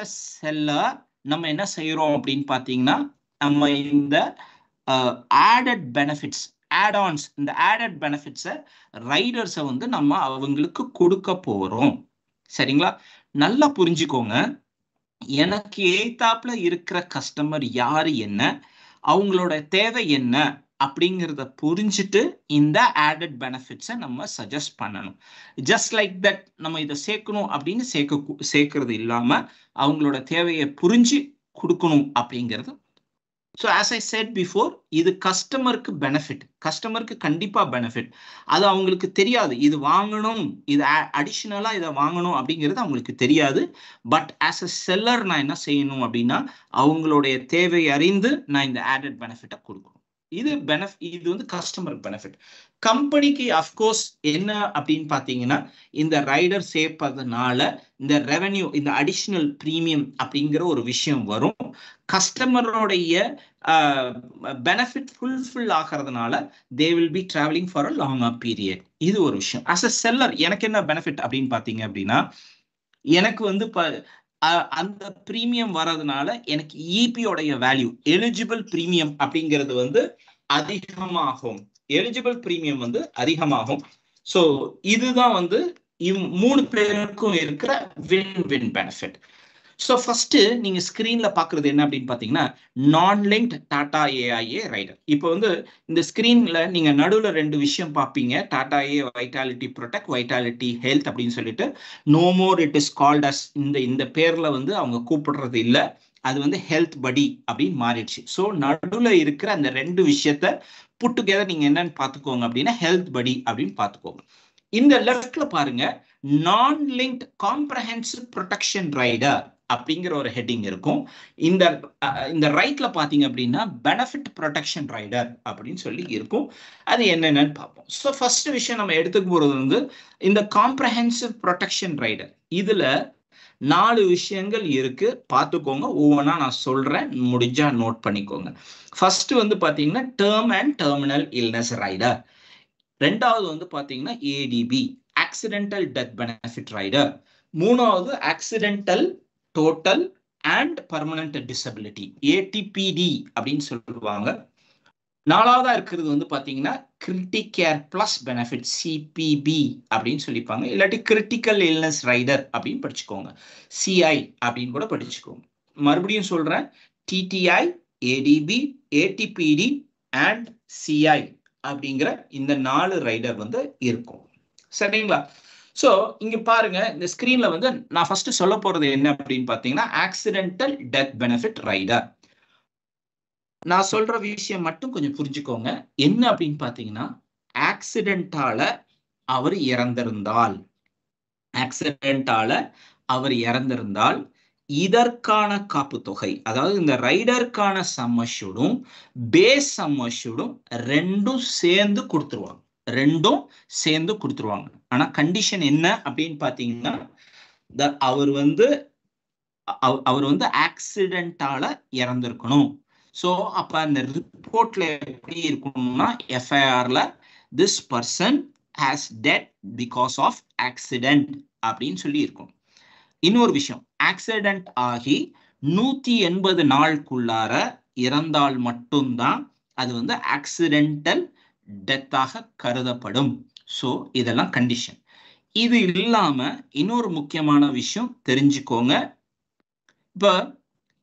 அ seller நம்ம என்ன செய்யறோம் அப்படின்னு பாத்தீங்கன்னா, நம்ம இந்த ஆடட் பெனிஃபிட்ஸ், ஆட்-ஆன்ஸ், இந்த ஆடட் பெனிஃபிட்ஸை ரைடர்ஸை வந்து நம்ம அவங்களுக்கு கொடுக்க போறோம். சரிங்களா? நல்லா புரிஞ்சுக்கோங்க. எனக்கு எய்தாப்ல இருக்கிற கஸ்டமர் யாரு, என்ன அவங்களோட தேவை என்ன அப்படிங்கிறத புரிஞ்சுட்டு இந்த ஆடட் பெனிஃபிட்ஸை நம்ம சஜஸ்ட் பண்ணணும். ஜஸ்ட் லைக் தட் நம்ம இதை சேர்க்கணும் அப்படின்னு சேர்க்கறது இல்லாம அவங்களோட தேவையை புரிஞ்சு கொடுக்கணும் அப்படிங்கிறது. So as I said before, இது கஸ்டமருக்கு பெனிஃபிட், கஸ்டமருக்கு கண்டிப்பா பெனிஃபிட். அது அவங்களுக்கு தெரியாது, இது வாங்கணும், இது அடிஷனலா இதை வாங்கணும் அப்படிங்கிறது அவங்களுக்கு தெரியாது. பட் ஆஸ் அ செல்லர் நான் என்ன செய்யணும் அப்படின்னா, அவங்களுடைய தேவை அறிந்து நான் இந்த ஆடட் பெனிஃபிட்டை கொடுக்கணும். இது இது வந்து கஸ்டமர் பெனிஃபிட். கம்பெனிக்கு அஃப்கோர்ஸ் என்ன அப்படின்னு பாத்தீங்கன்னா, இந்த ரைடர் சேர்ப்பதனால இந்த ரெவென்யூ, இந்த அடிஷனல் பிரீமியம் அப்படிங்கிற ஒரு விஷயம் வரும். கஸ்டமருடைய பெனிஃபிட் ஃபுல்ஃபில் ஆகிறதுனால they will be travelling for a longer period. இது ஒரு விஷயம். ஆஸ் அ செல்லர் எனக்கு என்ன பெனிஃபிட் அப்படின்னு பாத்தீங்க அப்படின்னா, எனக்கு வந்து அந்த பிரீமியம் வர்றதுனால எனக்கு இபியோடைய வேல்யூ, எலிஜிபிள் பிரீமியம் அப்படிங்கிறது வந்து அதிகமாகும். எலிஜிபிள் பிரீமியம் வந்து அதிகமாகும். ஸோ இதுதான் வந்து 3 பேருக்கும் இருக்கிற win win benefit. So first நீங்க ஸ்கிரீன்ல பாக்குறது என்ன அப்படின்னு பாத்தீங்கன்னா, நான் லிங்க்ட் டாடா ஏஐஏ ரைடர். இப்போ வந்து இந்த ஸ்கிரீன்ல நீங்க நடுவில் 2 விஷயம் பார்ப்பீங்க. Tata A vitality protect, vitality health அப்படின்னு சொல்லிட்டு. No more it is called as, இந்த பேர்ல வந்து அவங்க கூப்பிடுறது இல்லை, அது வந்து ஹெல்த் படி அப்படின்னு மாறிடுச்சு. ஸோ நடுவில் இருக்கிற அந்த 2 விஷயத்த புட் டுகெதர் நீங்க என்னன்னு பாத்துக்கோங்க அப்படின்னா ஹெல்த் படி அப்படின்னு பாத்துக்கோங்க. இந்த லெஃப்ட்ல பாருங்க, நான் லிங்க்ட் காம்ப்ரஹென்சிவ் ப்ரொடெக்ஷன் ரைடர் அப்படிங்கிற ஒரு ஹெட்டிங் இருக்கும். இந்த ரைட்ல பாத்தீங்க அப்படின்னா பெனிஃபிட் ப்ரொடெக்ஷன் ரைடர் அப்படின்னு சொல்லி இருக்கும். அது என்னென்னு பார்ப்போம். ஸோ ஃபர்ஸ்ட் விஷயம் நம்ம எடுத்துக்க போறது வந்து இந்த காம்ப்ரஹென்சிவ் ப்ரொடெக்ஷன் ரைடர். இதுல 4 விஷயங்கள் இருக்கு, பார்த்துக்கோங்க. ஒவ்வொன்றா நான் சொல்றேன், முடிஞ்சா நோட் பண்ணிக்கோங்க. ஃபர்ஸ்ட் வந்து பாத்தீங்கன்னா term and terminal illness rider. ரெண்டாவது வந்து பாத்தீங்கன்னா ADB, accidental death benefit rider. மூணாவது accidental total and permanent disability, ATPD அப்படின்னு சொல்லுவாங்க. நாலாவதா இருக்கிறது வந்து பாத்தீங்கன்னா கிரிட்டிகேர் பிளஸ் பெனிஃபிட், சிபிபி அப்படின்னு சொல்லிப்பாங்க. இல்லாட்டி கிரிட்டிக்கல் இல்னஸ் ரைடர் அப்படின்னு படிச்சுக்கோங்க, சிஐ அப்படின்னு கூட படிச்சுக்கோங்க. மறுபடியும் சொல்றேன், டிடிஐ, ஏடிபி, ஏடிபிடி அண்ட் சிஐ அப்படிங்கிற இந்த 4 ரைடர் வந்து இருக்கும். சரிங்களா? சோ இங்க பாருங்க, இந்த ஸ்கிரீன்ல வந்து நான் ஃபர்ஸ்ட் சொல்ல போறது என்ன அப்படின்னு பாத்தீங்கன்னா ஆக்சிடென்டல் டெத் பெனிஃபிட் ரைடர். நான் சொல்ற விஷயம் மட்டும் கொஞ்சம் புரிஞ்சுக்கோங்க. என்ன அப்படின்னு பாத்தீங்கன்னா, ஆக்சிடென்டால அவர் இறந்திருந்தால் இதற்கான காப்பு தொகை, அதாவது இந்த ரைடருக்கான சம் அஷ்யூர்டும் பேஸ் சம் அஷ்யூர்டும் ரெண்டும் சேர்ந்து கொடுத்துருவாங்க. ஆனா கண்டிஷன் என்ன அப்படின்னு பாத்தீங்கன்னா, அவர் வந்து ஆக்சிடென்டால இறந்திருக்கணும். சோ அப்ப அந்த ரிப்போர்ட்ல எப்படி இருக்கணும்னா, எஃப்ஐஆர்ல this person has dead because of accident அப்படின்னு சொல்லி இருக்கும். இன்னொரு விஷயம், ஆக்சிடென்ட் ஆகி 180 நாளுக்குள்ளார இறந்தால் மட்டும்தான் அது வந்து ஆக்சிடென்டல் டெத்தாக கருதப்படும். சோ இதெல்லாம் கண்டிஷன். இது இல்லாம இன்னொரு முக்கியமான விஷயம் தெரிஞ்சுக்கோங்க. இப்ப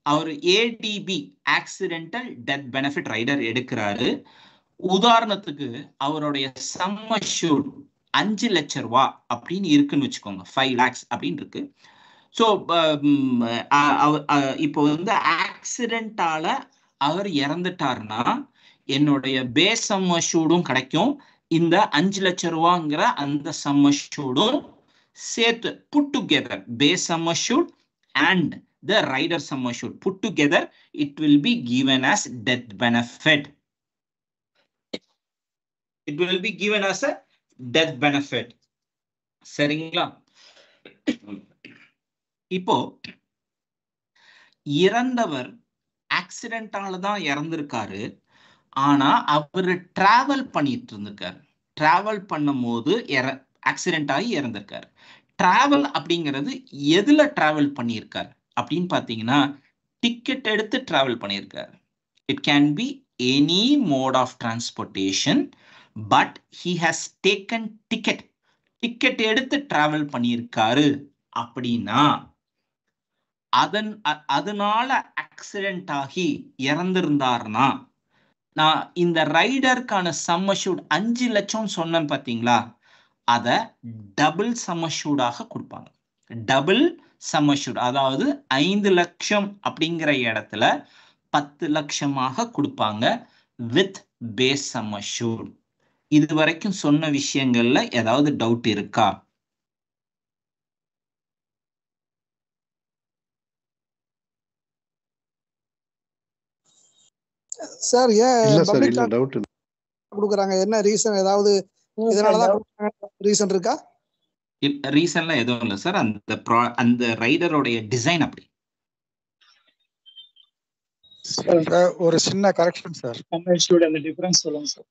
அவர் ADB, accidental death benefit rider எடுக்கிறாரு. உதாரணத்துக்கு அவருடைய சம் அஷ்யூர்ட் 5 லட்சம் ரூபாய் அப்படின்னு இருக்குன்னு வச்சுக்கோங்க, 5 lakhs அப்படின்னு இருக்கு. ஸோ இப்போ வந்து ஆக்சிடென்டால அவர் இறந்துட்டாருன்னா என்னுடைய பேஸ் சம் அஷ்யூர்டும் கிடைக்கும், இந்த 5 லட்சம் ரூபாங்கிற அந்த சம் அஷ்யூர்டும் சேர்த்து put together, base sum assured and the rider sum assured put together, it will be given as death benefit. It will be given as a death benefit. சரிங்களா? இப்போ இறந்தவர் ஆக்சிடென்டால தான் இறந்திருக்காரு, ஆனா அவர் டிராவல் பண்ணிட்டு இருந்திருக்காரு. டிராவல் பண்ணும் போது ஆக்சிடென்ட் ஆகி இறந்திருக்காரு. டிராவல் அப்படிங்கிறது எதுல டிராவல் பண்ணியிருக்காரு அப்படின்னு பாத்தீங்கன்னா டிக்கெட் எடுத்து டிராவல் பண்ணியிருக்காரு. It can be any mode of transportation, but he has taken ticket. Ticket எடுத்து டிராவல் பண்ணியிருக்காரு அப்படின்னா அதனால ஆக்சிடென்ட் ஆகி இறந்திருந்தாருன்னா நான் இந்த ரைடருக்கான சம் அஷ்யூர்ட் 5 லட்சம் சொன்னேன் பாத்தீங்களா, அத டபுள் சம் அஷ்யூர்டாக கொடுப்பாங்க. டபுள் சம் அஷ்யூர்ட், அதாவது 5 லட்சம் அப்படிங்கிற இடத்துல 10 லட்சமாக கொடுப்பாங்க வித் பேஸ் சம் அஷ்யூர்ட். இது வரைக்கும் சொன்ன விஷயங்கள்ல ஏதாவது டவுட் இருக்கா? சார் ஏன் பப்ளிக் டவுட் கொடுக்குறாங்க? என்ன ரீசன்? ஏதாவது இதனாலதான் ரீசன் இருக்கா? ரீசன்லாம் எதுவும் இல்லை சார். அந்த ரைடரோடைய டிசைன் அப்படி. ஒரு சின்ன கரெக்ஷன் சார். அந்த டிஃபரன்ஸ் சொல்லுங்க சார்.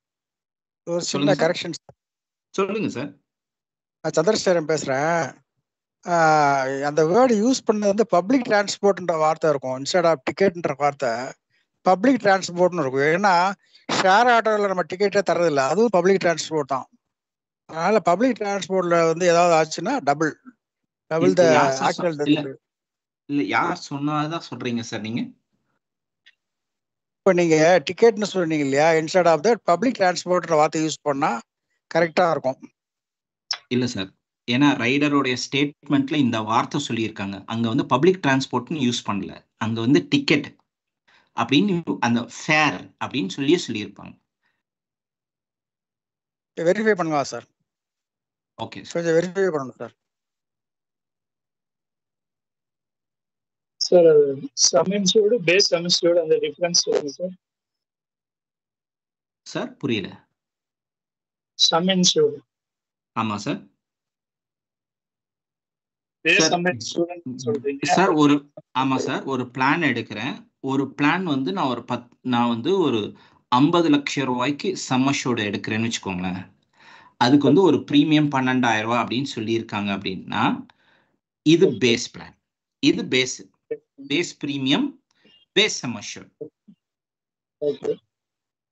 ஒரு சின்ன கரெக்ஷன் சொல்லுங்க சார். சந்திரசேகரன் பேசுறேன். அந்த வேர்டு யூஸ் பண்ணது வந்து பப்ளிக் டிரான்ஸ்போர்ட்ன்ற வார்த்தை இருக்கும். இன்ஸ்டெட் ஆஃப் டிக்கெட்ன்ற வார்த்தை பப்ளிக் டிரான்ஸ்போர்ட்னு இருக்கும். ஏன்னா ஷேர் ஆட்டோவில் நம்ம டிக்கெட்டே தரதில்லை, அதுவும் பப்ளிக் டிரான்ஸ்போர்ட் தான். அதனால பப்ளிக் டிரான்ஸ்போர்ட்ல வந்து ஏதாவது ஆச்சுன்னா டபுள் த ஆக்சுவல் டெத். இல்ல யார் சொன்னதான் சொல்றீங்க சார் நீங்க? இப்போ நீங்க டிக்கெட்னு சொன்னீங்க இல்லையா, இன்ஸ்டெட் ஆஃப் தட் பப்ளிக் டிரான்ஸ்போர்ட்ன்ற வார்த்தை யூஸ் பண்ணா கரெக்டா இருக்கும். இல்ல சார், ஏன்னா ரைடருடைய ஸ்டேட்மெண்ட்ல இந்த வார்த்தை சொல்லியிருக்காங்க. அங்க வந்து பப்ளிக் டிரான்ஸ்போர்ட்னு யூஸ் பண்ணல, அங்க வந்து டிக்கெட் அப்படின்னு அந்த ஃபேர் அப்படின்னு சொல்லியிருப்பாங்க. வெரிஃபை பண்ணுவா சார்? ஓகே சார், கொஞ்சம் வெரிஃபை பண்ணணும் sir. Sir sum insured base sum insured அந்த டிஃபரன்ஸ் சொல்லுங்க சார். சார் புரியல. Sum insured. ஆமா சார். சார் ஆமா சார், ஒரு பிளான் எடுக்கிறேன். ஒரு பிளான் வந்து நான் வந்து ஒரு 50 லட்சம் ரூபாய்க்கு சம் அஷ்யூர்டு எடுக்கிறேன்னு வச்சுக்கோங்களேன். அதுக்கு வந்து ஒரு பிரீமியம் 12,000 ரூபாய் அப்படின்னு சொல்லியிருக்காங்க. அப்படின்னா இது பேஸ் பிளான், இது base premium, base sum assured.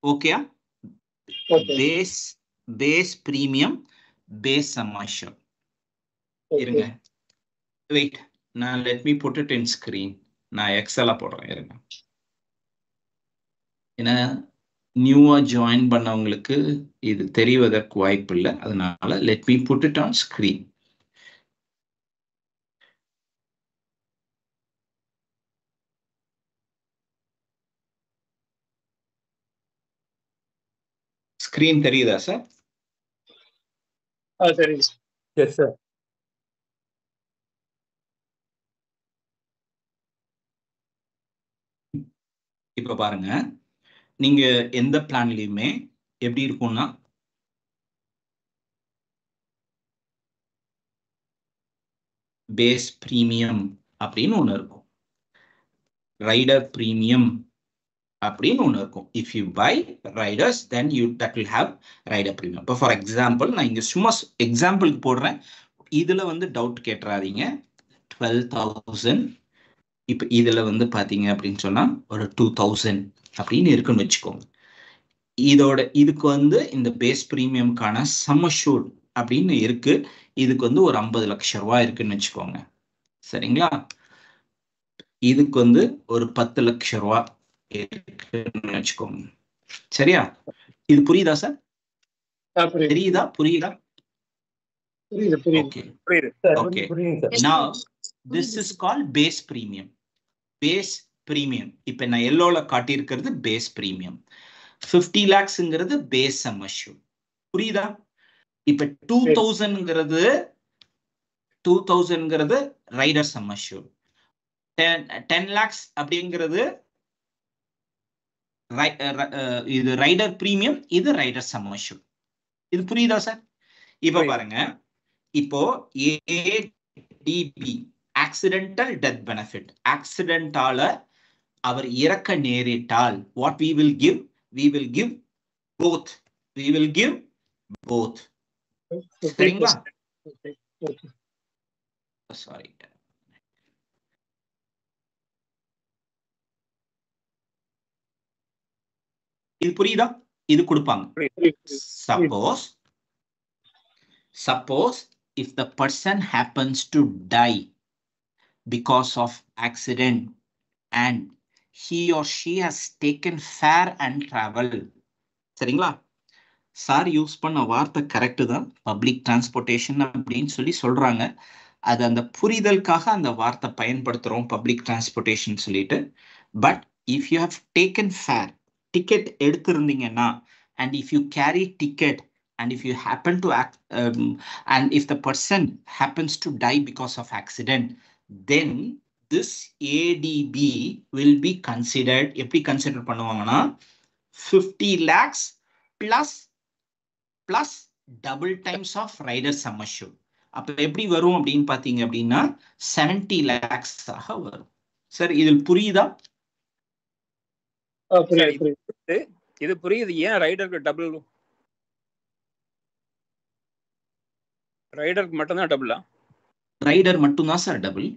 ஓகேயா? Base premium, base sum assured. இருங்க, வெயிட், நான் let me put it in screen. நான் எக்ஸலா போடுறேன், இருங்க. ஏன்னா நியூவா ஜாயின் பண்ணவங்களுக்கு இது தெரிவதற்கு வாய்ப்பு இல்லை, அதனால let me put it on screen. Screen தெரியுதா சார்? தெரியுது. Yes sir. இப்ப பாருங்க, நீங்க எந்த பிளான்லயுமே எப்படி இருக்கும்னா பேஸ் பிரீமியம் அப்படின்னு ஒண்ணு இருக்கும், ரைடர் பிரீமியம் அப்படின்னு ஒண்ணு இருக்கும். If you buy riders then that will have rider premium. இப்போ ஃபார் எக்ஸாம்பிள் நான் இங்க சும்மா எக்ஸாம்பிளுக்கு போடுறேன், இதுல வந்து டவுட் கேட்டுறாதீங்க. 12,000 இப்ப இதுல வந்து பாத்தீங்க அப்படின்னு சொன்னா ஒரு 2,000 அப்படின்னு இருக்குன்னு வச்சுக்கோங்க. இதுக்கு வந்து இந்த பேஸ் பிரீமியம்கான சம் அஷ்யூர்ட் அப்படின்னு இருக்கு. இதுக்கு வந்து ஒரு 50 லட்சம் ரூபாய் இருக்குன்னு வச்சுக்கோங்க, சரிங்களா? இதுக்கு வந்து ஒரு 10 லட்சம் ரூபாய் இருக்குன்னு வச்சுக்கோங்க, சரியா? இது புரியுதா சார்? புரியுதா? Okay. Now this is called base premium. Base premium. இப்ப நான் yellowல காட்டியிருக்கிறது base premium. 50 lakhsங்கிறது base sum assured. புரியுதா? இப்ப 2,000ங்கிறது rider sum assured. 10 lakhs அப்படிங்கிறது இது ரைடர் பிரீமியம், இது ரைடர் சம் அஷ்யூர்ட். இது புரியுதா சார்? இப்ப பாருங்க, இப்போ ஏடிபி ஆக்சிடென்டல் டெத் பெனிஃபிட், ஆக்சிடென்டால அவர் இறக்க நேரிட்டால் what we will give both. சரிங்களா? சாரி, இது புரியுதா? இது கொடுப்பாங்க. Suppose if the person happens to die because of accident and he or she has taken fare and travel. சரிங்களா? சார் யூஸ் பண்ண வார்த்தை கரெக்ட் தான், பப்ளிக் டிரான்ஸ்போர்ட்டேஷன் அப்படின்னு சொல்லி சொல்றாங்க. அது அந்த புரிதலுக்காக அந்த வார்த்தை பயன்படுத்துறோம், பப்ளிக் டிரான்ஸ்போர்ட்டேஷன் சொல்லிட்டு. But if you have taken fare, ticket எடுத்திருந்தீங்கன்னா, and if you carry ticket and if you happen to act and if the person happens to die because of accident, then this ADB will be considered. எப்படி consider பண்ணுவாங்கன்னா 50 lakhs plus double times of rider sum assured. அப்ப எப்படி வரும் அப்படின்னு பாத்தீங்க அப்படின்னா 70 lakhs ஆக வரும். சார் இதில் புரியுதா? இது புரியுது. ஏன் ரைடருக்கு டபுள்? ரைடருக்கு மட்டும்தான் டபுளா? ரைடர் மட்டும் தான் சார் டபுள்.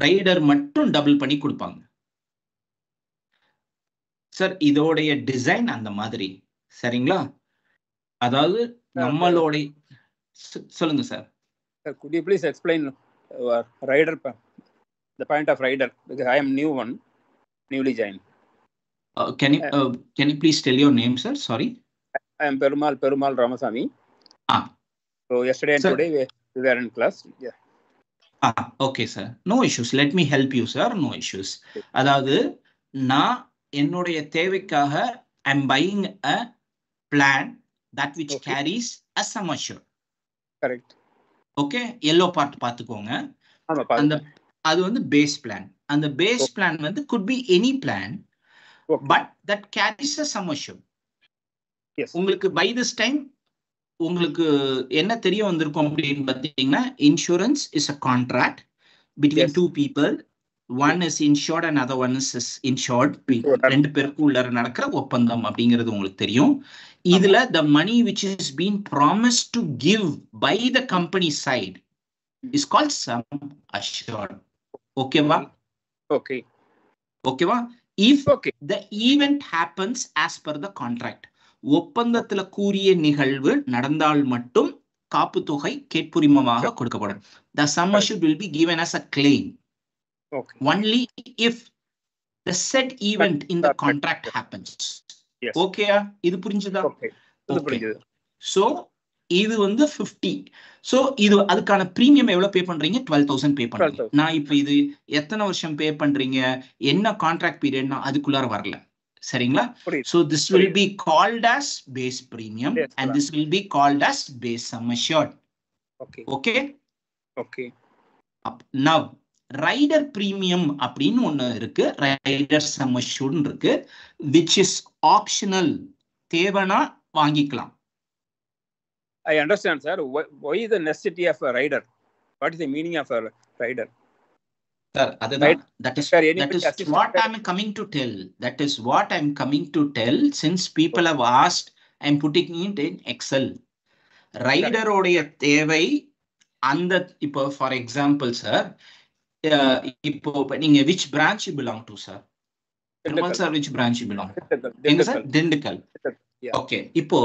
ரைடர் மட்டும் டபுள் பண்ணி கொடுப்பாங்க சார். இதோடைய டிசைன் அந்த மாதிரி. சரிங்களா? அதாவது நம்மளோட சொல்லுங்க sir. Could you please explain rider, the point of rider, because I am newly joined. Can you please tell your name, sir? Sorry. I am Perumal Ramasamy. So yesterday and today we were in class. Yeah. Okay sir, no issues. Let me help you sir. No issues. அதாவது நான் என்னுடைய தேவைக்காக I am buying a plan that which carries a sum assured. Correct. Okay, yellow part பாத்துக்கோங்க. அந்த அது வந்து base plan. அந்த base plan வந்து could be any plan, but that carries a sum assured. Yes. உங்களுக்கு by this time உங்களுக்கு என்ன தெரிய வந்திருக்கும் அப்படின்னு பார்த்தீங்கன்னா, insurance is a contract between two people. One is insured and other one is insured. ரெண்டு பேருக்கு உள்ள நடக்கிற ஒப்பந்தம் அப்படிங்கிறது உங்களுக்கு தெரியும். இதுல the money which is being promised to give by the company side is called sum assured. ஓகேவா? ஓகேவா? If the event happens as per the contract, ஒப்பந்தத்துல கூறிய நிகழ்வு நடந்தால் மட்டும் காப்பு தொகை கேட்புரிமமாக கொடுக்கப்படும். The sum assured will be given as a claim only if the said event in the contract happens. ஓகேயா? இது புரிஞ்சுதா? சோ இது வந்து 50. சோ இது அதுக்கான பிரீமியம் எவ்வளவு பே பண்றீங்க? 12,000 பே பண்றீங்க. நான் இப்ப இது எத்தனை வருஷம் பே பண்றீங்க, என்ன கான்ட்ராக்ட் பீரியட்னா அதுக்குள்ளார வரல. சரிங்களா? So this will be called as base premium and this will be called as base sum assured. Okay. Now rider premium அப்படின்னு ஒண்ணு இருக்கு, rider sum assured இருக்கு, which is optional. தேவனா வாங்கிக்கலாம். I understand sir. Why is the necessity of a rider? What is the meaning of a rider? Sir, that is what I'm coming to tell. That is what I'm coming to tell. Since people have asked, I'm putting it in Excel. Rider உடைய தேவை அந்த இப்போ for example sir, இப்போ நீங்க which branch you belong to sir? Perumal sir, which branch you belong to? எங்க sir? Dindigul. Okay, இப்போ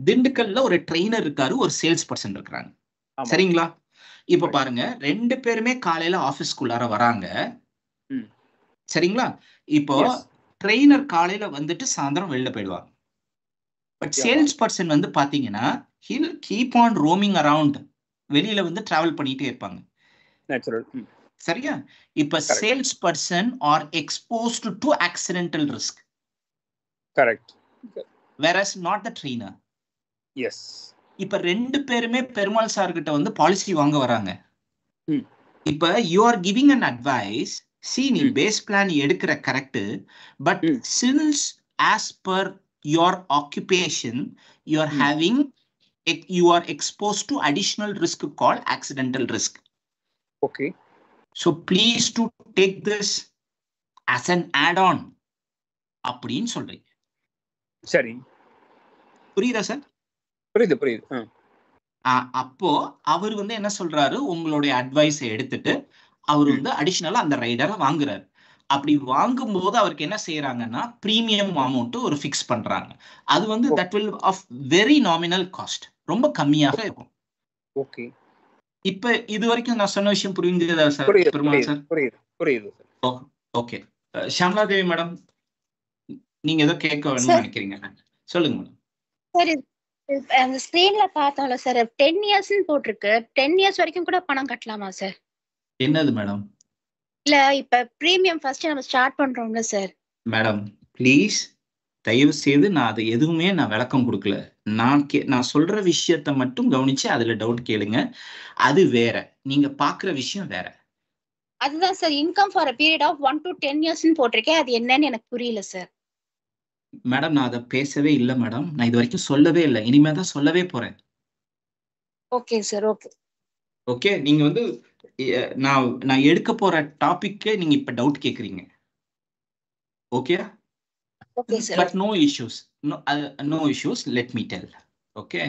திண்டுக்கல்ல ஒரு ட்ரெயினர் இருக்காரு, ஒரு சேல்ஸ் பர்சன் இருக்காங்க. சரிங்களா? இப்ப பாருங்க, ரெண்டு பேருமே காலையில ஆபீஸ்க்குள்ளார வராங்க. சரிங்களா? இப்போ ட்ரெயினர் காலையில வந்துட்டு சாயந்தரம் வெளில போயிடுவாங்க. பட் சேல்ஸ் பர்சன் வந்து பாத்தீங்கன்னா he'll keep on roaming around, வெளியில வந்து டிராவல் பண்ணிட்டே இருப்பாங்க. சரியா? இப்ப sales person R exposed to accidental risk. Correct. whereas not the trainer. Yes. இப்ப ரெண்டு பேருமே பெருமாள் சார் கிட்ட வந்து பாலிசி வாங்க வராங்க. இப்ப you are giving an advice, see நீ பேஸ் பிளான் எடுக்கிற correct, but since as per your occupation you are having you are exposed to additional risk called accidental risk. Okay. So please to take this as an add-on அப்படின்னு சொல்றீங்க. சரி, புரியுதா sir? புரியுது. அப்போ அவர் வந்து என்ன சொல்றாரு, உங்களுடைய அட்வைஸை எடுத்துட்டு அவர் வந்து அடிஷனலா அந்த ரைடரை வாங்குறாரு. அப்படி வாங்கும்போது அவருக்கு என்ன செய்யறாங்கன்னா பிரீமியம் அமௌண்ட் ஒரு ஃபிக்ஸ் பண்றாங்க. அது வந்து that will of very nominal cost, ரொம்ப கம்மியாக இருக்கும். ஓகே, இப்ப இது வரைக்கும் நான் சொன்ன விஷயம் புரிஞ்சதா சார்? பெருமாள் சார் புரியுது சார். ஓகே, ஷாம்லா தேவி மேடம், நீங்க ஏதோ கேட்க வேணும்னு நினைக்கிறீங்க, சொல்லுங்க மேடம். சார் அந்த ஸ்கிரீன்ல பார்த்தால சார் 10 இயர்ஸ்னு போட்டிருக்கு. 10 இயர்ஸ் வரைக்கும் கூட பணம் கட்டலாமா சார்? என்னது மேடம்? இல்ல இப்ப பிரீமியம் ஃபர்ஸ்ட் நம்ம ஸ்டார்ட் பண்றோம்ல சார். மேடம் ப்ளீஸ் தயவு செய்து நான் அது எதுவுமே நான் விளக்கம் கொடுக்கல. நான் சொல்ற விஷயத்த மட்டும் கவனிச்சு அதுல டவுட் கேளுங்க. அது வேற, நீங்க பாக்குற விஷயம் வேற. அதுதான் sir income for a period of 1 to 10 இயர்ஸ்னு போட்டிருக்கேன். அது என்னன்னு எனக்கு புரியல சார். மேடம் நான் அதை பேசவே இல்லை மேடம், நான் இது வரைக்கும் சொல்லவே இல்லை, இனிமே தான் சொல்லவே போறேன். Okay sir. ஓகே, நீங்க வந்து நான் எடுக்க போற டாபிக்கே நீங்க இப்ப டவுட் கேக்குறீங்க. Okay sir. But no issues, let me tell. Okay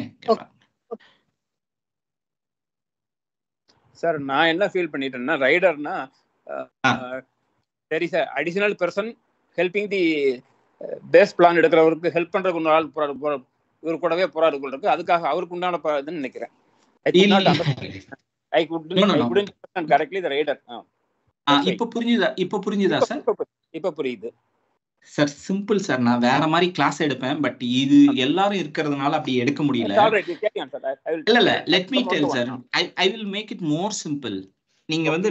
sir, நான் என்ன ஃபீல் பண்ணிட்டேன்னா, ரைடர்னா there is a additional person helping the base plan எடுக்கிறவருக்கு ஹெல்ப் பண்றதுக்கு ஒரு ஆள் இவர் கூடவே போராடு போல இருக்கு. அதுக்காக அவருக்கு உண்டான இதுன்னு நினைக்கிறேன். கரெக்ட்லி தி ரைடர். இப்ப புரிஞ்சுதா சார்? இப்ப புரியுது சார். சிம்பிள் சார், நான் வேற மாதிரி கிளாஸ் எடுப்பேன், பட் இது எல்லாரும் இருக்கிறதுனால அப்படி எடுக்க முடியல. இல்ல let me tell sir, I will make it more simple. நீங்க வந்து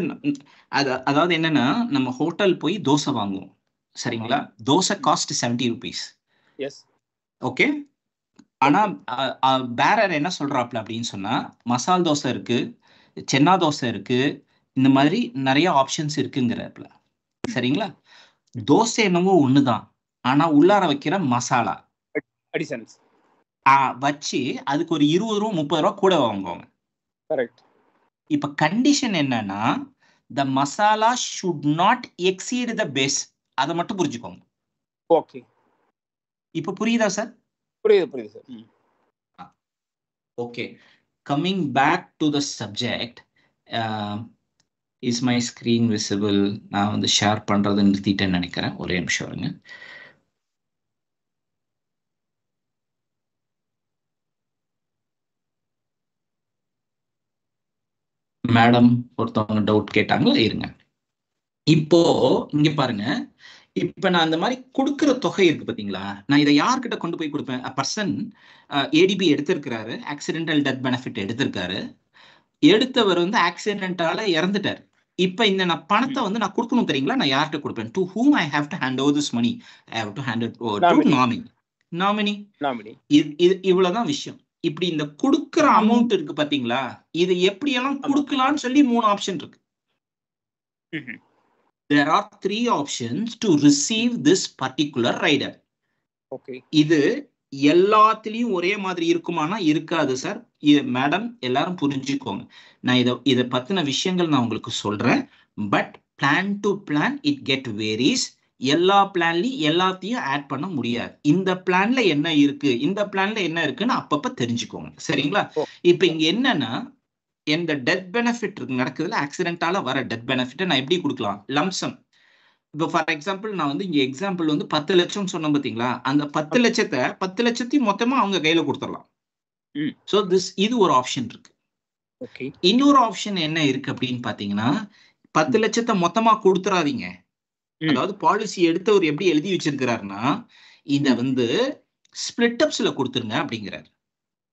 அதாவது என்னன்னா, நம்ம ஹோட்டல் போய் தோசை வாங்குவோம், சரிங்களா? Dosa cost 70 rupees. ஓகே, ஆனா பேரர் என்ன சொல்றாப்ல அப்படின்னு சொன்னா, மசால் தோசை இருக்கு, சென்னா தோசை இருக்கு, இந்த மாதிரி நிறைய ஆப்ஷன்ஸ் இருக்குங்கிறப்பல, சரிங்களா? தோசை என்னவோ ஒண்ணுதான், ஆனா உள்ளார வைக்கிற மசாலா வச்சு அதுக்கு ஒரு 20 ரூபா 30 ரூபா கூட வாங்குவாங்க. இப்ப கண்டிஷன் என்னன்னா, the masala should not exceed the base. அதை மட்டும் புரிஞ்சுக்கோங்க. ஓகே, இப்ப புரியுதா சார்? புரியுது sir. Okay, coming back to the subject, is my screen visible? நான் வந்து ஷேர் பண்றது நிறுத்திட்டேன்னு நினைக்கிறேன், ஒரே நிமிஷம் இருங்க. மேடம் ஒருத்தவங்க டவுட் கேட்டாங்களா, இருங்க. இப்போ இங்க பாருங்க, இப்ப நான் அந்த மாதிரி கொடுக்கிற தொகை இருக்கு பாத்தீங்களா, நான் இதை யார்கிட்ட கொண்டு போய் கொடுப்பேன்? பர்சன் ஏடிபி எடுத்திருக்கிறாரு, ஆக்சிடென்டல் டெத் பெனிஃபிட் எடுத்திருக்காரு, எடுத்தவர் வந்து ஆக்சிடென்டால இறந்துட்டார். இப்ப இந்த நான் பணத்தை வந்து நான் கொடுக்கணும் தெரியுங்களா, நான் யார்கிட்ட கொடுப்பேன்? To whom I have to hand over this money? I have to hand it over to nominee. இவ்வளவுதான் விஷயம். இப்படி இந்த கொடுக்கிற அமௌண்ட் இருக்கு பாத்தீங்களா, இது எப்படி எல்லாம் கொடுக்கலாம்னு சொல்லி 3 ஆப்ஷன் இருக்கு. There are 3 options to receive this particular rider. Okay. இது எல்லாத்துலயும் ஒரே மாதிரி இருக்குமானா இருக்காது சார். மேடம் எல்லாரும் புரிஞ்சுக்கோங்க, நான் இத பத்தின விஷயங்கள் நான் உங்களுக்கு சொல்றேன். But plan to plan it get varies. எல்லா பிளான்லயும் எல்லாத்தையும் ஆட் பண்ண முடியாது. இந்த பிளான்ல என்ன இருக்கு, இந்த பிளான்ல என்ன இருக்குன்னு அப்பப்ப தெரிஞ்சுக்கோங்க, சரிங்களா? இப்ப இங்க என்னன்னா, இந்த டெத் பெனிஃபிட் நடக்குதுல, ஆக்சிடென்டால வர டெத் பெனிஃபிட் நான் எப்படி கொடுக்கலாம்? லம்சம். இப்போ ஃபார் எக்ஸாம்பிள் நான் வந்து இங்க எக்ஸாம்பிள் வந்து 10 லட்சம் சொன்னோம் பாத்தீங்களா, அந்த 10 லட்சத்தையும் மொத்தமா அவங்க கையில கொடுத்துடலாம். சோ இது ஒரு ஆப்ஷன் இருக்கு. இன்னொரு ஆப்ஷன் என்ன இருக்கு அப்படின்னு பாத்தீங்கன்னா, 10 லட்சத்தை மொத்தமா கொடுத்துறாதீங்க. அதாவது பாலிசி எடுத்தவர் எப்படி எழுதி வச்சிருக்கிறாருன்னா, இத வந்து ஸ்பிளிட் அப்ஸ்ல கொடுத்துருங்க அப்படிங்கிறாரு.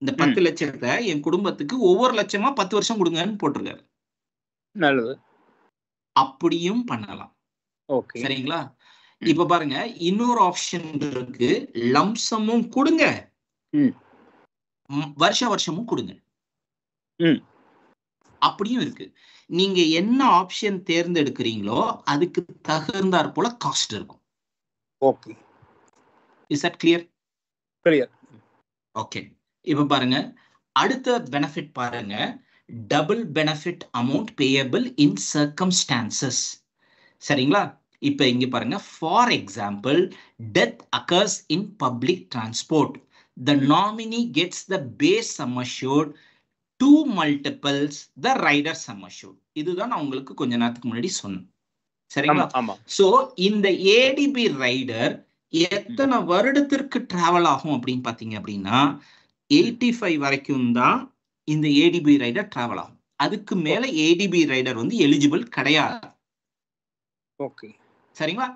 இந்த 10 லட்சத்தை என் குடும்பத்துக்கு ஒவ்வொரு லட்சமா 10 வருஷம் கொடுங்கன்னு போட்டிருக்காரு. நல்லது, அப்படியும் பண்ணலாம். ஓகே, சரிங்களா? இப்ப பாருங்க, இன்னொரு ஆப்ஷன் இருக்கு, லம்சமும் கொடுங்க, வருஷமும் கொடுங்க, அப்படியும் இருக்கு. நீங்க என்ன ஆப்ஷன் தேர்ந்தெடுக்கிறீங்களோ அதுக்கு தகுந்தாற் போல காஸ்ட் இருக்கும். Okay, is that clear? Clear. Okay, இப்ப பாருங்க, அடுத்த பெனிஃபிட் பாருங்க, டபுள் பெனிஃபிட் அமௌண்ட் பேயபிள் இன் சர்க்கம்ஸ்டான்சஸ். சரிங்களா? இப்ப இங்க பாருங்க, for example death occurs in public transport, the nominee gets the base sum assured 2 multiples the rider sum assured. இதுதான் நான் உங்களுக்கு கொஞ்ச நேரத்துக்கு முன்னாடி சொன்னேன். சரிங்களா? ஆமா சோ இந்த ஏடிபி ரைடர் எத்தனை வருடத்திற்கு டிராவல் ஆகும் அப்படின்னு பாத்தீங்க அப்படின்னா 85 வரைக்கும் தான் இந்த ஏடிபி ரைடர் டிராவல் ஆகும். அதுக்கு மேல ஏடிபி ரைடர் வந்து எலிஜிபிள் கிடையாது. ஓகே சரிங்களா?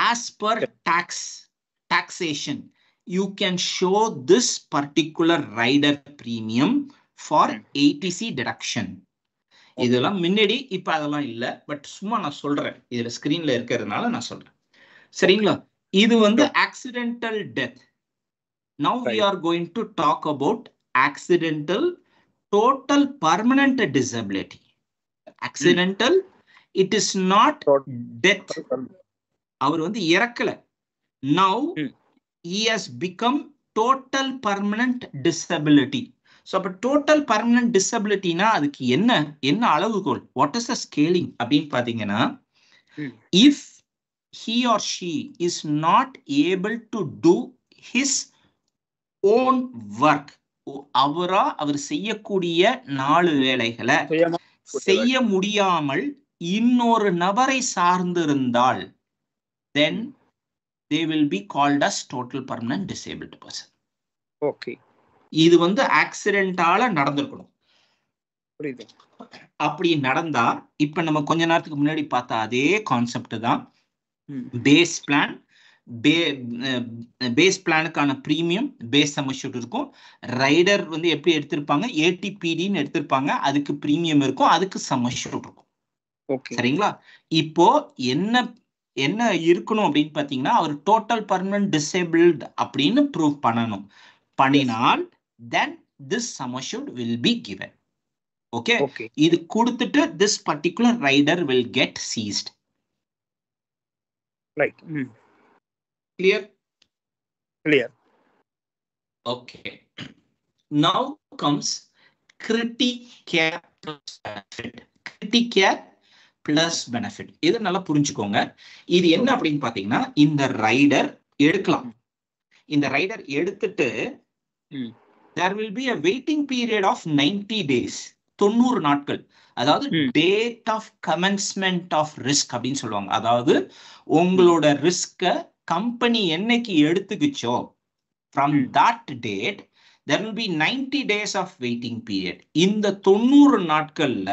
As per taxation you can show this particular rider premium for ATC deduction. இதெல்லாம் முன்னாடி இப்ப அதெல்லாம் இல்ல, பட் சும்மா நான் சொல்றேன், இதுல ஸ்கிரீன்ல இருக்கிறதுனால நான் சொல்றேன். சரிங்களா? இது வந்து accidental death. Now we are going to talk about accidental total permanent disability. Accidental, it is not death. அவர் வந்து இறக்கல. Now he has become total permanent disability. So அப்ப total permanent disability னா அதுக்கு என்ன அளவுகோல், what is the scaling அப்படின்னு பாத்தீங்கன்னா, if he or she is not able to do his own work, அவர் செய்யக்கூடிய 4 வேலைகளை செய்ய முடியாமல் இன்னொரு நபரை சார்ந்திருந்தால், then they will be called as total permanent disabled person. Okay, இது வந்து ஆக்சிடென்டால நடந்திருக்கணும். புரியுது. அப்படி நடந்தா இப்ப நம்ம கொஞ்ச நேரத்துக்கு முன்னாடி பார்த்த அதே கான்செப்ட் தான். பேஸ் பிளான், பேஸ் பிளானுக்கான பிரீமியம் பேஸ் சம் அஷ்யூர்ட் இருக்கும். ரைடர் வந்து எப்படி எடுத்திருப்பாங்க, ஏடிபிடின்னு எடுத்திருப்பாங்க, அதுக்கு பிரீமியம் இருக்கும், அதுக்கு சம் அஷ்யூர்ட் இருக்கும். சரிங்களா? இப்போ என்ன இருக்கணும் அப்படின்னு பாத்தீங்கன்னா, அவர் டோட்டல் பர்மனன்ட் டிசேபிள்ட் அப்படின்னு ப்ரூவ் பண்ணணும். பண்ணினால் then this sum assured will be given. Okay? இது கொடுத்துட்டு this particular rider will get seized. Right. Clear? Okay. Now comes criticare plus benefit. Criticare plus benefit. இது நல்லா புரிஞ்சுக்கோங்க. இது என்ன அப்படின்னு பாத்தீங்கன்னா, இந்த ரைடர் எடுக்கலாம். இந்த ரைடர் எடுத்துட்டு there will be a waiting period of 90 days, 90 நாட்கள். அதாவது date of commencement of risk அப்படின்னு சொல்லுவாங்க. அதாவது உங்களோட ரிஸ்க கம்பெனி என்னைக்கு எடுத்துக்கிச்சோ from that date there will be 90 days of waiting period. இந்த 90 நாட்கள்ல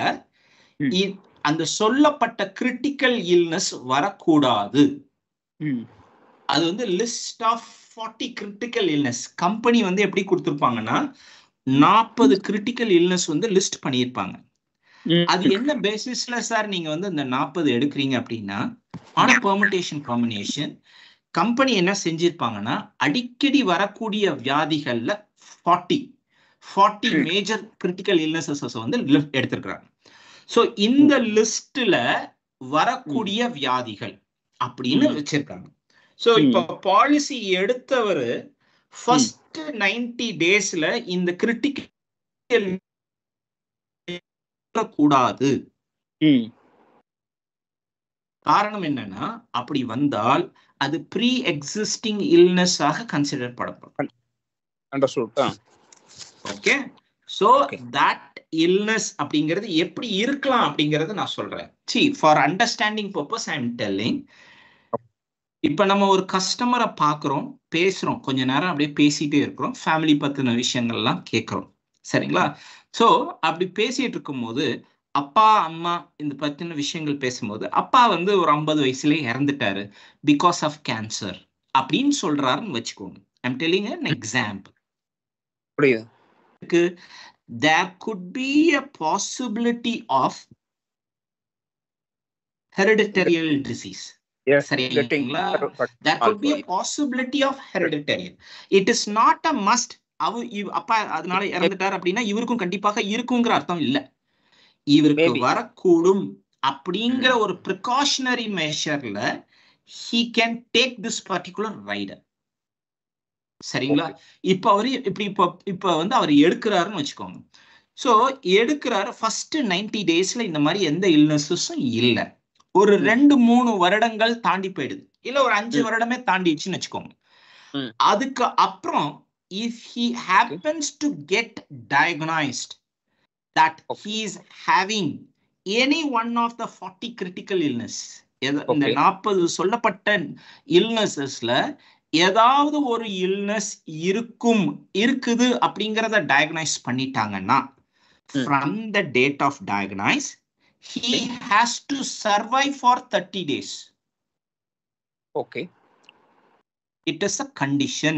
அந்த சொல்லப்பட்ட கிரிட்டிக்கல் இல்னஸ் வரக்கூடாது. அது வந்து list of 40 critical illness company வந்து எப்படி கொடுத்திருப்பாங்கன்னா, 40 கிரிட்டிக்கல் இல்னஸ் வந்து லிஸ்ட் பண்ணியிருப்பாங்க. அது என்ன பேசிஸ்ல சார் நீங்க வந்து இந்த 40 எடுக்கிறீங்க அப்படின்னா, ஆன பெர்முடேஷன் காம்பினேஷன் கம்பெனி என்ன செஞ்சிருப்பாங்கன்னா, அடிக்கடி வரக்கூடிய வியாதிகள்ல 40 மேஜர் கிரிட்டிக்கல் இல்னஸஸ் வந்து எடுத்திருக்கிறாங்க. சோ இந்த லிஸ்ட்ல வரக்கூடிய வியாதிகள் அப்படின்னு வச்சிருக்காங்க. சோ இப்ப பாலிசி எடுத்தவர் ஃபர்ஸ்ட் 90 டேஸ்ல இந்த கிரிட்டிக்கல் கூடாது. காரணம் என்னன்னா, அப்படி வந்தால் அது ப்ரீ எக்ஸிஸ்டிங் இல்னஸ் ஆக கன்சிடர் பண்ணப்படும். ஓகே, சோ தட் இல்னஸ் அப்படிங்கிறது எப்படி இருக்கலாம் அப்படிங்கறது நான் சொல்றேன். For understanding purpose I am telling. இப்ப நம்ம ஒரு கஸ்டமரை பாக்குறோம், பேசுறோம், கொஞ்ச நேரம் அப்படியே பேசிட்டே இருக்கிறோம், ஃபேமிலி பத்தின விஷயங்கள்லாம் கேட்கிறோம். சரிங்களா? சோ அப்படி பேசிட்டு இருக்கும் போது அப்பா அம்மா இந்த பத்தின விஷயங்கள் பேசும்போது, அப்பா வந்து ஒரு 50 வயசுலயே இறந்துட்டாரு பிகாஸ் ஆஃப் கேன்சர் அப்படின்னு சொல்றாருன்னு வச்சுக்கோங்க. I'm telling an example. There could be a possibility of hereditary disease. சரிங்களா? There could be a possibility of hereditary. It is not a must. அப்பா அதனால இறந்துட்டார் அப்படின்னா இவருக்கும் கண்டிப்பாக இருக்குங்கிற அர்த்தம் இல்ல. இவருக்கு வரக்கூடும் அப்படிங்கிற ஒரு precautionary measureல he can take this particular rider. சரிங்களா? இப்ப அவரு இப்ப வந்து அவர் எடுக்கிறாருன்னு வச்சுக்கோங்க. சோ எடுக்கிறாரு, ஃபர்ஸ்ட் 90 டேஸ்ல இந்த மாதிரி எந்த இல்னஸஸும் இல்ல. ஒரு 2-3 வருடங்கள் தாண்டி போயிடுது, இல்ல ஒரு 5 வருடமே தாண்டிடுச்சுன்னு வச்சுக்கோங்க. அதுக்கு அப்புறம் if he happens to get diagnosed that he is having any one of the 40 critical illness, இந்த Okay. 40 சொல்லப்பட்ட இல்னஸஸ்ல ஏதாவது ஒரு இல்னஸ் இருக்குது அப்படிங்கறத டயக்னைஸ் பண்ணிட்டாங்கன்னா from the date of diagnosis he has to survive for 30 days. Okay. It is a condition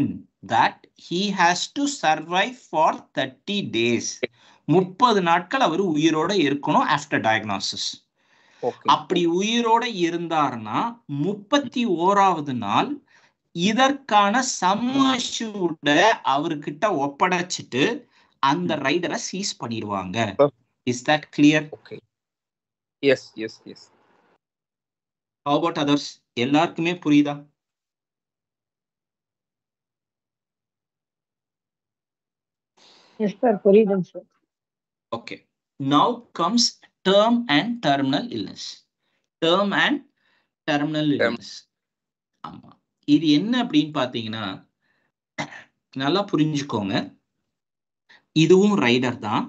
that he has to survive for 30 days. 30 நாட்கள் அவர் உயிரோட இருக்கணும் ஆஃப்டர் டயக்னோசிஸ். Okay. அப்படி உயிரோட இருந்தார்னா 31வது நாள் இதற்கான சம்மஷூட அவர்கிட்ட ஒப்படைச்சிட்டு அந்த ரைடரை சீஸ் பண்ணிடுவாங்க. Is that clear? Okay. Yes, yes, yes. How about others? எல்லாருக்குமே புரியுதா? Yes, sir. புரியுதுங்க sir. Okay. Now comes term and terminal illness. Term and terminal illness. ஆமா. இது என்ன அப்படின்னு பாத்தீங்கன்னா நல்லா புரிஞ்சுக்கோங்க. இதுவும் ரைடர் தான்.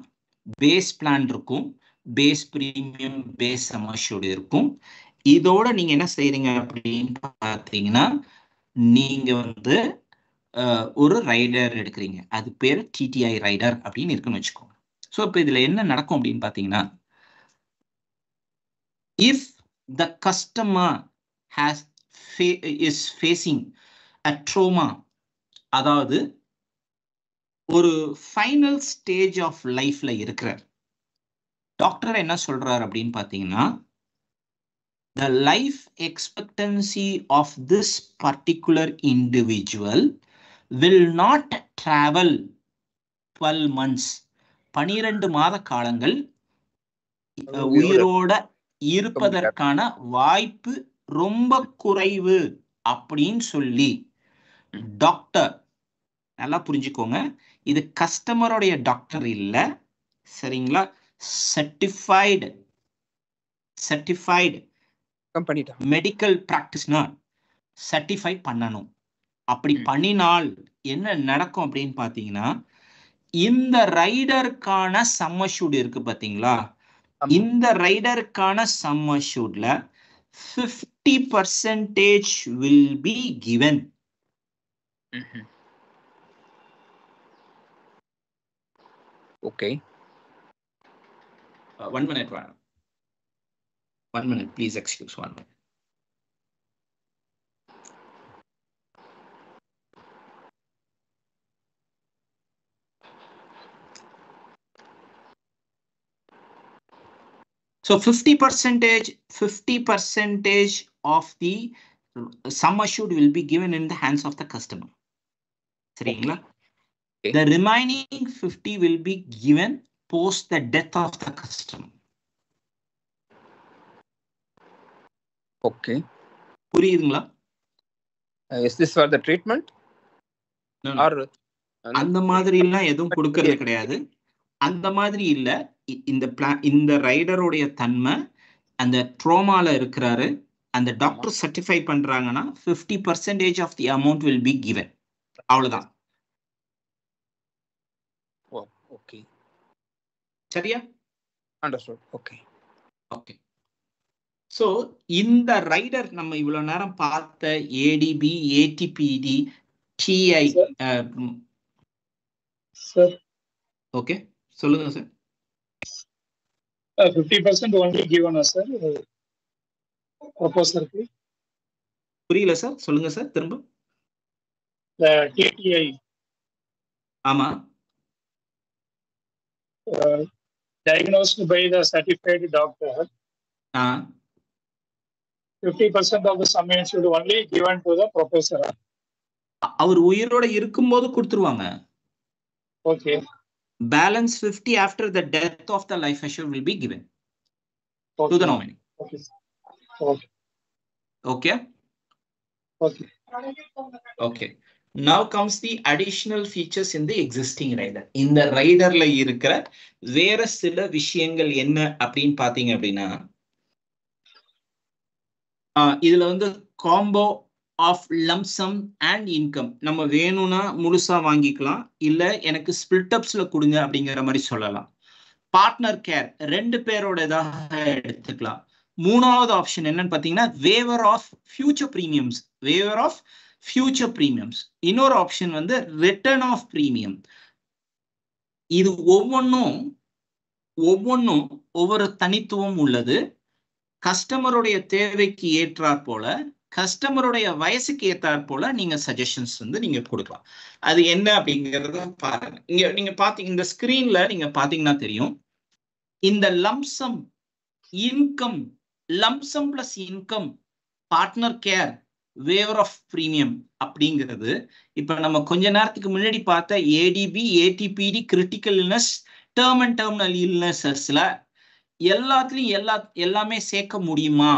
பேஸ் பிளான் இருக்கும், base premium, base sum assured இருக்கும். இதோட நீங்க என்ன செய்றீங்க அப்படின்னு பாத்தீங்கன்னா நீங்க வந்து ஒரு ரைடர் எடுக்கிறீங்க. அது பேர் டிடிஐ ரைடர் அப்படின்னு இருக்குன்னு வச்சுக்கோங்க. ஸோ இப்போ இதுல என்ன நடக்கும் அப்படின்னு பாத்தீங்கன்னா if the customer is facing a trauma, அதாவது ஒரு ஃபைனல் ஸ்டேஜ் ஆஃப் லைஃப்ல இருக்கிறார், டாக்டர் என்ன சொல்றாரு அப்படின்னு பாத்தீங்கன்னா the life expectancy of this particular individual will not travel 12 months. 12 மாத காலங்கள் உயிரோட இருப்பதற்கான வாய்ப்பு ரொம்ப குறைவு அப்படின்னு சொல்லி டாக்டர், நல்லா புரிஞ்சுக்கோங்க, இது கஸ்டமருடைய டாக்டர் இல்ல, சரிங்களா, சர்டிஃபைடு மெடிக்கல் பிராக்டிஸ்னர் சர்டிஃபை பண்ணணும். அப்படி பண்ணினால் என்ன நடக்கும் அப்படின்னு பாத்தீங்கன்னா இந்த ரைடருக்கான சம் அஷ்யூர்ட் இருக்கு பாத்தீங்களா, இந்த ரைடருக்கான some அஷ்யூர்ட்ல 50% will be given. Okay. 1 minute, 1 minute, please excuse 1 minute. So 50% of the sum assured will be given in the hands of the customer. சரிங்களா? Okay. The remaining 50 will be given post the death of the customer. Okay. புரியுதுங்களா? Is this for the treatment? No. Or அந்த மாதிரி எல்லாம் எதுவும் கொடுக்கறது கிடையாது. அந்த மாதிரி இல்ல. இந்த ரைடருடைய தன்மை அந்த ட்ரோமால இருக்கிறாரு, அந்த டாக்டர் சர்டிஃபை பண்றாங்கன்னா 50% of the amount will be given. அவ்வளவுதான். Okay. சரியா? Understood. Okay. Okay. So இந்த ரைடர் நம்ம இவ்வளவு நேரம் பார்த்த ADB, ADBD, TI. Sir okay, சொல்லுங்க sir. 50% only given sir proposal. புரியல சார், சொல்லுங்க சார் திரும்ப. The TTI ஆமா, diagnosed by the certified doctor. 50% of the sum should only given to the professor. அவர் உயிரோட இருக்கும்போது கொடுத்துருவாங்க. Okay. Balance 50 after the death of the life assured will be given to the nominee. Okay. Okay. Okay. Okay. Now comes the additional features in the existing rider. இந்த ரைடர்ல இருக்கிற வேற சில விஷயங்கள் என்ன அப்படின்னு பாத்தீங்க அப்படின்னா இதுல வந்து combo of lump sum and income நம்ம வேணும்னா முழுசா வாங்கிக்கலாம், இல்ல எனக்கு ஸ்பிளிட் அப்ஸ்ல கொடுங்க அப்படிங்கிற மாதிரி சொல்லலாம். பார்ட்னர் கேர் 2 பேரோட எடுத்துக்கலாம். மூணாவது ஆப்ஷன் என்னன்னு பாத்தீங்கன்னா waiver of future premiums. Waiver of future premiums. இன்னொரு ஆப்ஷன் வந்து ரிட்டர்ன் ஆஃப் ப்ரீமியம். இது ஒவ்வொன்றும் ஒவ்வொரு தனித்துவம் உள்ளது. கஸ்டமருடைய தேவைக்கு ஏற்றாற் போல, கஸ்டமருடைய வயசுக்கு ஏற்றாற் போல நீங்க சஜஷன்ஸ் வந்து நீங்க கொடுக்கலாம். அது என்ன அப்படிங்கறத பாருங்க. இங்க நீங்க பாத்தீங்க, இந்த ஸ்கிரீன்ல நீங்க பாத்தீங்கன்னா தெரியும், இந்த lump sum income, lump sum plus income, partner care, waiver of premium அப்படிங்கிறது இப்ப நம்ம கொஞ்ச நேரத்துக்கு முன்னாடி பார்த்த ADB, ATPD, critical illness, term and terminal இல்னஸஸ்ல எல்லாத்துலயும் எல்லாமே சேர்க்க முடியுமா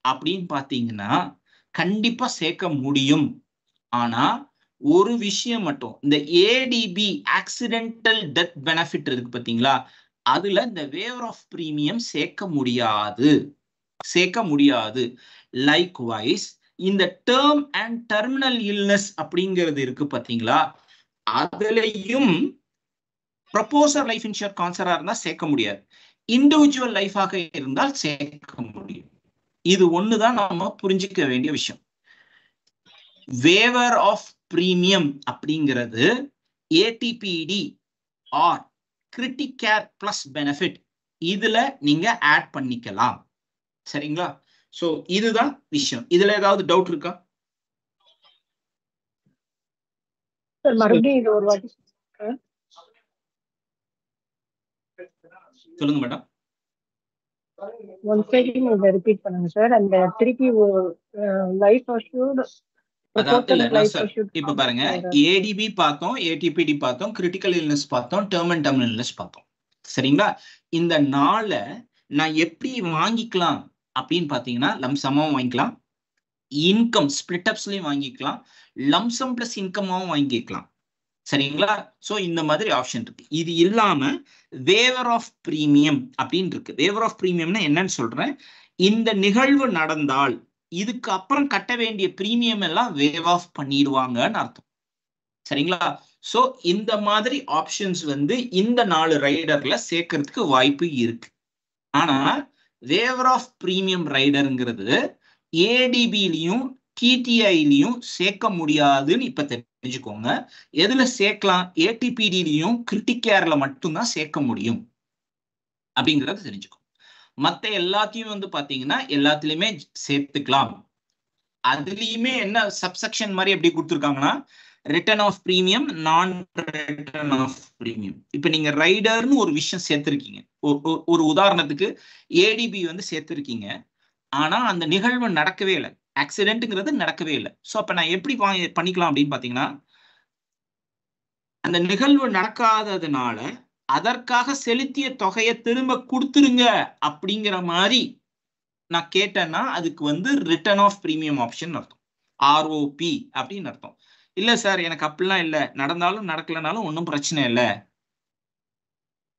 அப்படின்னு பாத்தீங்கன்னா கண்டிப்பா சேர்க்க முடியும். ஆனா ஒரு விஷயம் மட்டும், இந்த ஏடிபி ஆக்சிடென்டல் டெத் பெனிஃபிட் இருக்கு பாத்தீங்களா, அதுல இந்த வேவர் ஆஃப் பிரீமியம் சேர்க்க முடியாது. லைக்வைஸ் இந்த டேர்ம் அண்ட் டெர்மினல் இல்னஸ் அப்படிங்கிறது இருக்கு பாத்தீங்களா, அதுலயும் ப்ரொபோசர் லைஃப் இன்சூர் கான்சரா இருந்தா சேர்க்க முடியாது. இண்டிவிஜுவல் லைஃபாக இருந்தால் சேர்க்க முடியும். இது ஒண்ணுதான் நம்ம புரிஞ்சுக்க வேண்டிய விஷயம். வேவர் ஆஃப் பிரீமியம் அப்படிங்கிறது ஏடிபிடி ஆர் கிரிட்டிகேர் பிளஸ் பெனிஃபிட், இதுல நீங்க ஆட் பண்ணிக்கலாம். சரிங்களா? சோ இதுதான் விஷயம். இதுல ஏதாவது டவுட் இருக்கா? சார் மறுபடியும் இது ஒரு வாட்டி சொல்லுங்க மேடம். ஒன் செகண்ட் இதை ரிப்பீட் பண்ணுங்க சார். அந்த திருப்பி லைஃப் அஷ்யூர்ட் அதாவது இல்ல சார், இப்ப பாருங்க, ஏடிபி பார்த்தோம், ஏடிபிடி பார்த்தோம், கிரிட்டிக்கல் இல்னஸ் பார்த்தோம், டேர்ம் அண்ட் டெர்மினல் இல்னஸ் பார்த்தோம். சரிங்களா? இந்த நாளை நான் எப்படி வாங்கிக்கலாம் அப்படின்னு பாத்தீங்கன்னா, லம்சமாவும் வாங்கிக்கலாம், இன்கம் ஸ்பிளிட் அப்ஸ்லயும் வாங்கிக்கலாம், லம்சம் பிளஸ் இன்கமாவும் வாங்கிக்கலாம். சரிங்களா? சோ இந்த மாதிரி ஆப்ஷன் இருக்கு. இது இல்லாம வேவர் ஆஃப் பிரீமியம் அப்படின்னு இருக்கு. வேவர் ஆஃப் பிரீமியம்னா என்னன்னு சொல்றேன், இந்த நிகழ்வு நடந்தால் இதுக்கு அப்புறம் கட்ட வேண்டிய பிரீமியம் எல்லாம் வேவ் ஆஃப் பண்ணிடுவாங்கன்னு அர்த்தம். சரிங்களா? சோ இந்த மாதிரி ஆப்ஷன்ஸ் வந்து இந்த 4 ரைடர்ல சேர்க்கறதுக்கு வாய்ப்பு இருக்கு. ஆனா வேவர் ஆஃப் பிரீமியம் ரைடருங்கிறது ஏடிபிலையும் டிடிஐலையும் சேர்க்க முடியாதுன்னு இப்ப தெரிஞ்சுக்கோங்க. எதுல சேர்க்கலாம்? ஏடிபிடிலையும் கிரிட்டிகேர்ல மட்டும்தான் சேர்க்க முடியும் அப்படிங்கறத தெரிஞ்சுக்கோங்க. மத்த எல்லாத்தையும் வந்து பாத்தீங்கன்னா எல்லாத்துலயுமே சேர்த்துக்கலாம். அதுலயுமே என்ன சப்செக்ஷன் மாதிரி எப்படி கொடுத்துருக்காங்கன்னா, ரிட்டர்ன் ஆஃப் பிரீமியம், நான் ரிட்டர்ன் ஆஃப் பிரீமியம். இப்ப நீங்க ரைடர்னு ஒரு விஷயம் சேர்த்திருக்கீங்க. ஒரு உதாரணத்துக்கு ஏடிபி வந்து சேர்த்திருக்கீங்க, ஆனா அந்த நிகழ்வு நடக்கவே இல்லை, ஆக்சிடென்ட்ங்கிறது நடக்கவே இல்லை. ஸோ அப்ப நான் எப்படி பண்ணிக்கலாம் அப்படின்னு பாத்தீங்கன்னா, அந்த நிகழ்வு நடக்காததுனால அதற்காக செலுத்திய தொகையை திரும்ப கொடுத்துருங்க அப்படிங்கிற மாதிரி நான் கேட்டேன்னா அதுக்கு வந்து ரிட்டர்ன் ஆஃப் பிரீமியம் ஆப்ஷன் அர்த்தம், ஆர்ஓபி அப்படின்னு அர்த்தம். இல்ல சார் எனக்கு அப்படிலாம் இல்லை, நடந்தாலும் நடக்கலனாலும் ஒன்றும் பிரச்சனை இல்லை,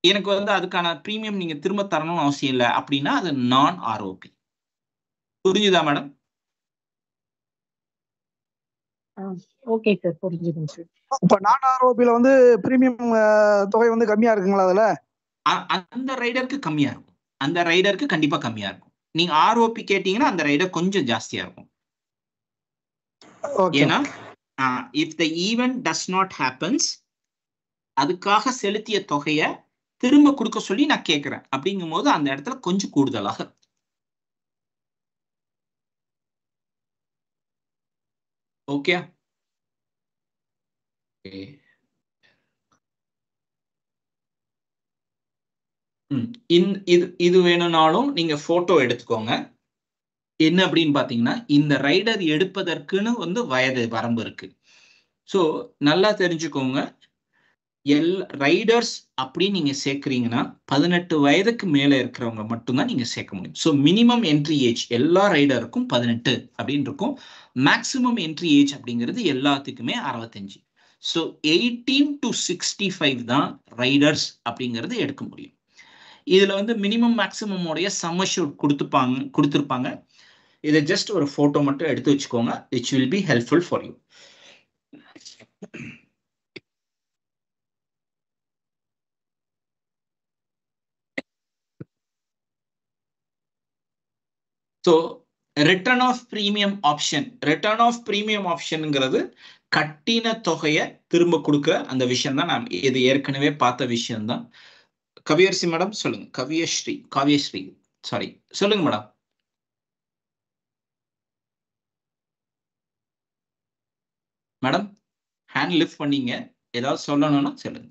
எனக்கு வந்து அதுக்கான பிரீமியம் நீங்க திரும்ப தரணும்னு அவசியம் இல்லை அப்படின்னா அது நான் ஆர்ஓபி. புரிஞ்சுதா மேடம்? ஓகே சார், புரிஞ்சுதுங்க சார். இப்ப நான் ஆர்ஓபில வந்து பிரீமியம் தொகை வந்து கம்மியா இருக்குங்களா? அதுல அந்த ரைடருக்கு கம்மியா இருக்கும், அந்த ரைடருக்கு கண்டிப்பா கம்மியா இருக்கும். நீங்க ஆர்ஓபி கேட்டீங்கன்னா அந்த ரைடர் கொஞ்சம் ஜாஸ்தியா இருக்கும். ஏன்னா if the event does not happens, அதுக்காக செலுத்திய தொகையை திரும்ப கொடுக்க சொல்லி நான் கேட்கிறேன் அப்படிங்கும் போது அந்த இடத்துல கொஞ்சம் கூடுதலாக. ஓகே, இது வேணும்னாலும் நீங்க போட்டோ எடுத்துக்கோங்க. என்ன அப்படின்னு பாத்தீங்கன்னா, இந்த ரைடர் எடுப்பதற்குன்னு வந்து வயது வரம்பு இருக்கு. ஸோ நல்லா தெரிஞ்சுக்கோங்க, ரைடர்ஸ் அப்படின்னு நீங்க சேர்க்கிறீங்கன்னா 18 வயதுக்கு மேல இருக்கிறவங்க மட்டும்தான் நீங்க சேர்க்க முடியும். ஸோ மினிமம் என்ட்ரி ஏஜ் எல்லா ரைடருக்கும் 18 அப்படின்னு இருக்கும். மேக்சிமம் என்ட்ரி ஏஜ் அப்படிங்கிறது எல்லாத்துக்குமே 65. ஸோ 18 to 65 தான் ரைடர்ஸ் அப்படிங்கிறது எடுக்க முடியும். இதுல வந்து மினிமம் மேக்சிமம் உடைய சம் அஷ்யூர்ட் கொடுத்துருப்பாங்க. இதை ஜஸ்ட் ஒரு போட்டோ மட்டும் எடுத்து வச்சுக்கோங்க, which will be helpful for you. So return of premium ஆப்ஷன்ங்கிறது கட்டின தொகையை திரும்ப கொடுக்குற அந்த விஷயம் தான். நான் இது ஏற்கனவே பார்த்த விஷயம் தான். கவியர்சி மேடம் சொல்லுங்க. காவியஸ்ரீ சாரி சொல்லுங்க மேடம். மேடம் ஹேண்ட் லிஃப்ட் பண்ணீங்க, ஏதாவது சொல்லணும்னா சொல்லுங்க.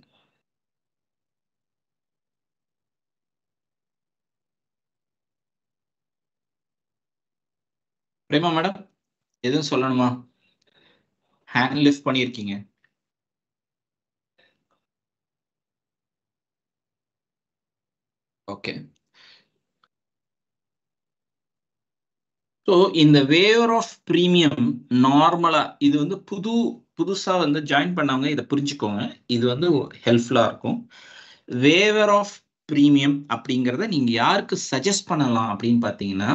பிரேமா மேடம் எதுவும் சொல்லணுமா? ஹேண்ட் லிஃப்ட் பண்ணியிருக்கீங்க. ஓகே. ஸோ இந்த வேவர் ஆஃப் ப்ரீமியம் நார்மலா இது வந்து புதுசா வந்து ஜாயின் பண்ணவங்க இதை புரிஞ்சுக்கோங்க. இது வந்து ஹெல்ப்ஃபுல்லா இருக்கும். வேவர் ஆஃப் ப்ரீமியம் அப்படிங்கிறத நீங்க யாருக்கு சஜஸ்ட் பண்ணலாம் அப்படின்னு பார்த்தீங்கன்னா,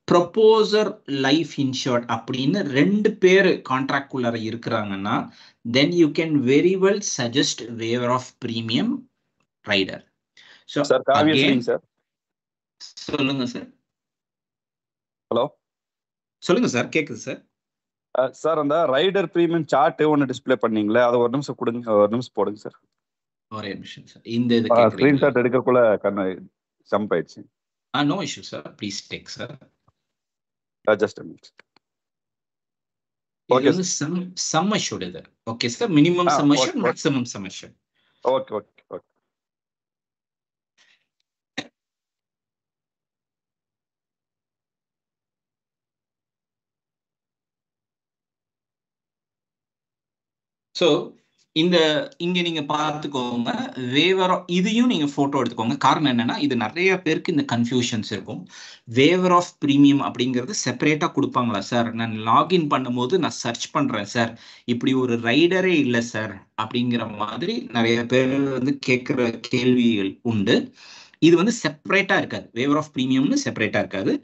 ப்ரொபோசர் லைஃப் இன்சூர்ட் அப்படின்னு 2 பேர் கான்ட்ராக்ட் குள்ளார இருக்கிறாங்கன்னா, then you can very well suggest waiver of premium rider. So sir சொல்லுங்க சார். ஹலோ சொல்லுங்க சார், கேக்குது சார். சார் அந்த ரைடர் பிரீமியம் சார்ட் ஒன்று டிஸ்பிளே பண்ணீங்களே, அதை ஒரு நிமிஷம் கொடுங்க, ஒரு நிமிஷம் போடுங்க சார். ஒரே நிமிஷம் சார். இந்த இது ஸ்கிரீன்ஷாட் எடுக்கக்குள்ள ஜம்ப் ஆயிடுச்சு. No issue sir, please take sir. Just a minute. இது வந்து சம் அஷ்யூர்ட் இது. Okay sir, minimum sum assured, maximum sum assured. Okay okay okay. So இங்க நீங்க பார்த்துக்கோங்க, வேவர் இதையும் நீங்க போட்டோ எடுத்துக்கோங்க. காரணம் என்னன்னா, இது நிறைய பேருக்கு இந்த கன்ஃபியூஷன்ஸ் இருக்கும். வேவர் ஆஃப் ப்ரீமியம் அப்படிங்கிறது செப்பரேட்டா கொடுப்பாங்களா சார்? நான் லாகின் பண்ணும்போது நான் சர்ச் பண்றேன் சார், இப்படி ஒரு ரைடரே இல்லை சார் அப்படிங்கிற மாதிரி நிறைய பேர் வந்து கேட்கிற கேள்விகள் உண்டு. இது வந்து செப்பரேட்டா இருக்காது. வேவர் ஆஃப் ப்ரீமியம்னு செப்பரேட்டா இருக்காது.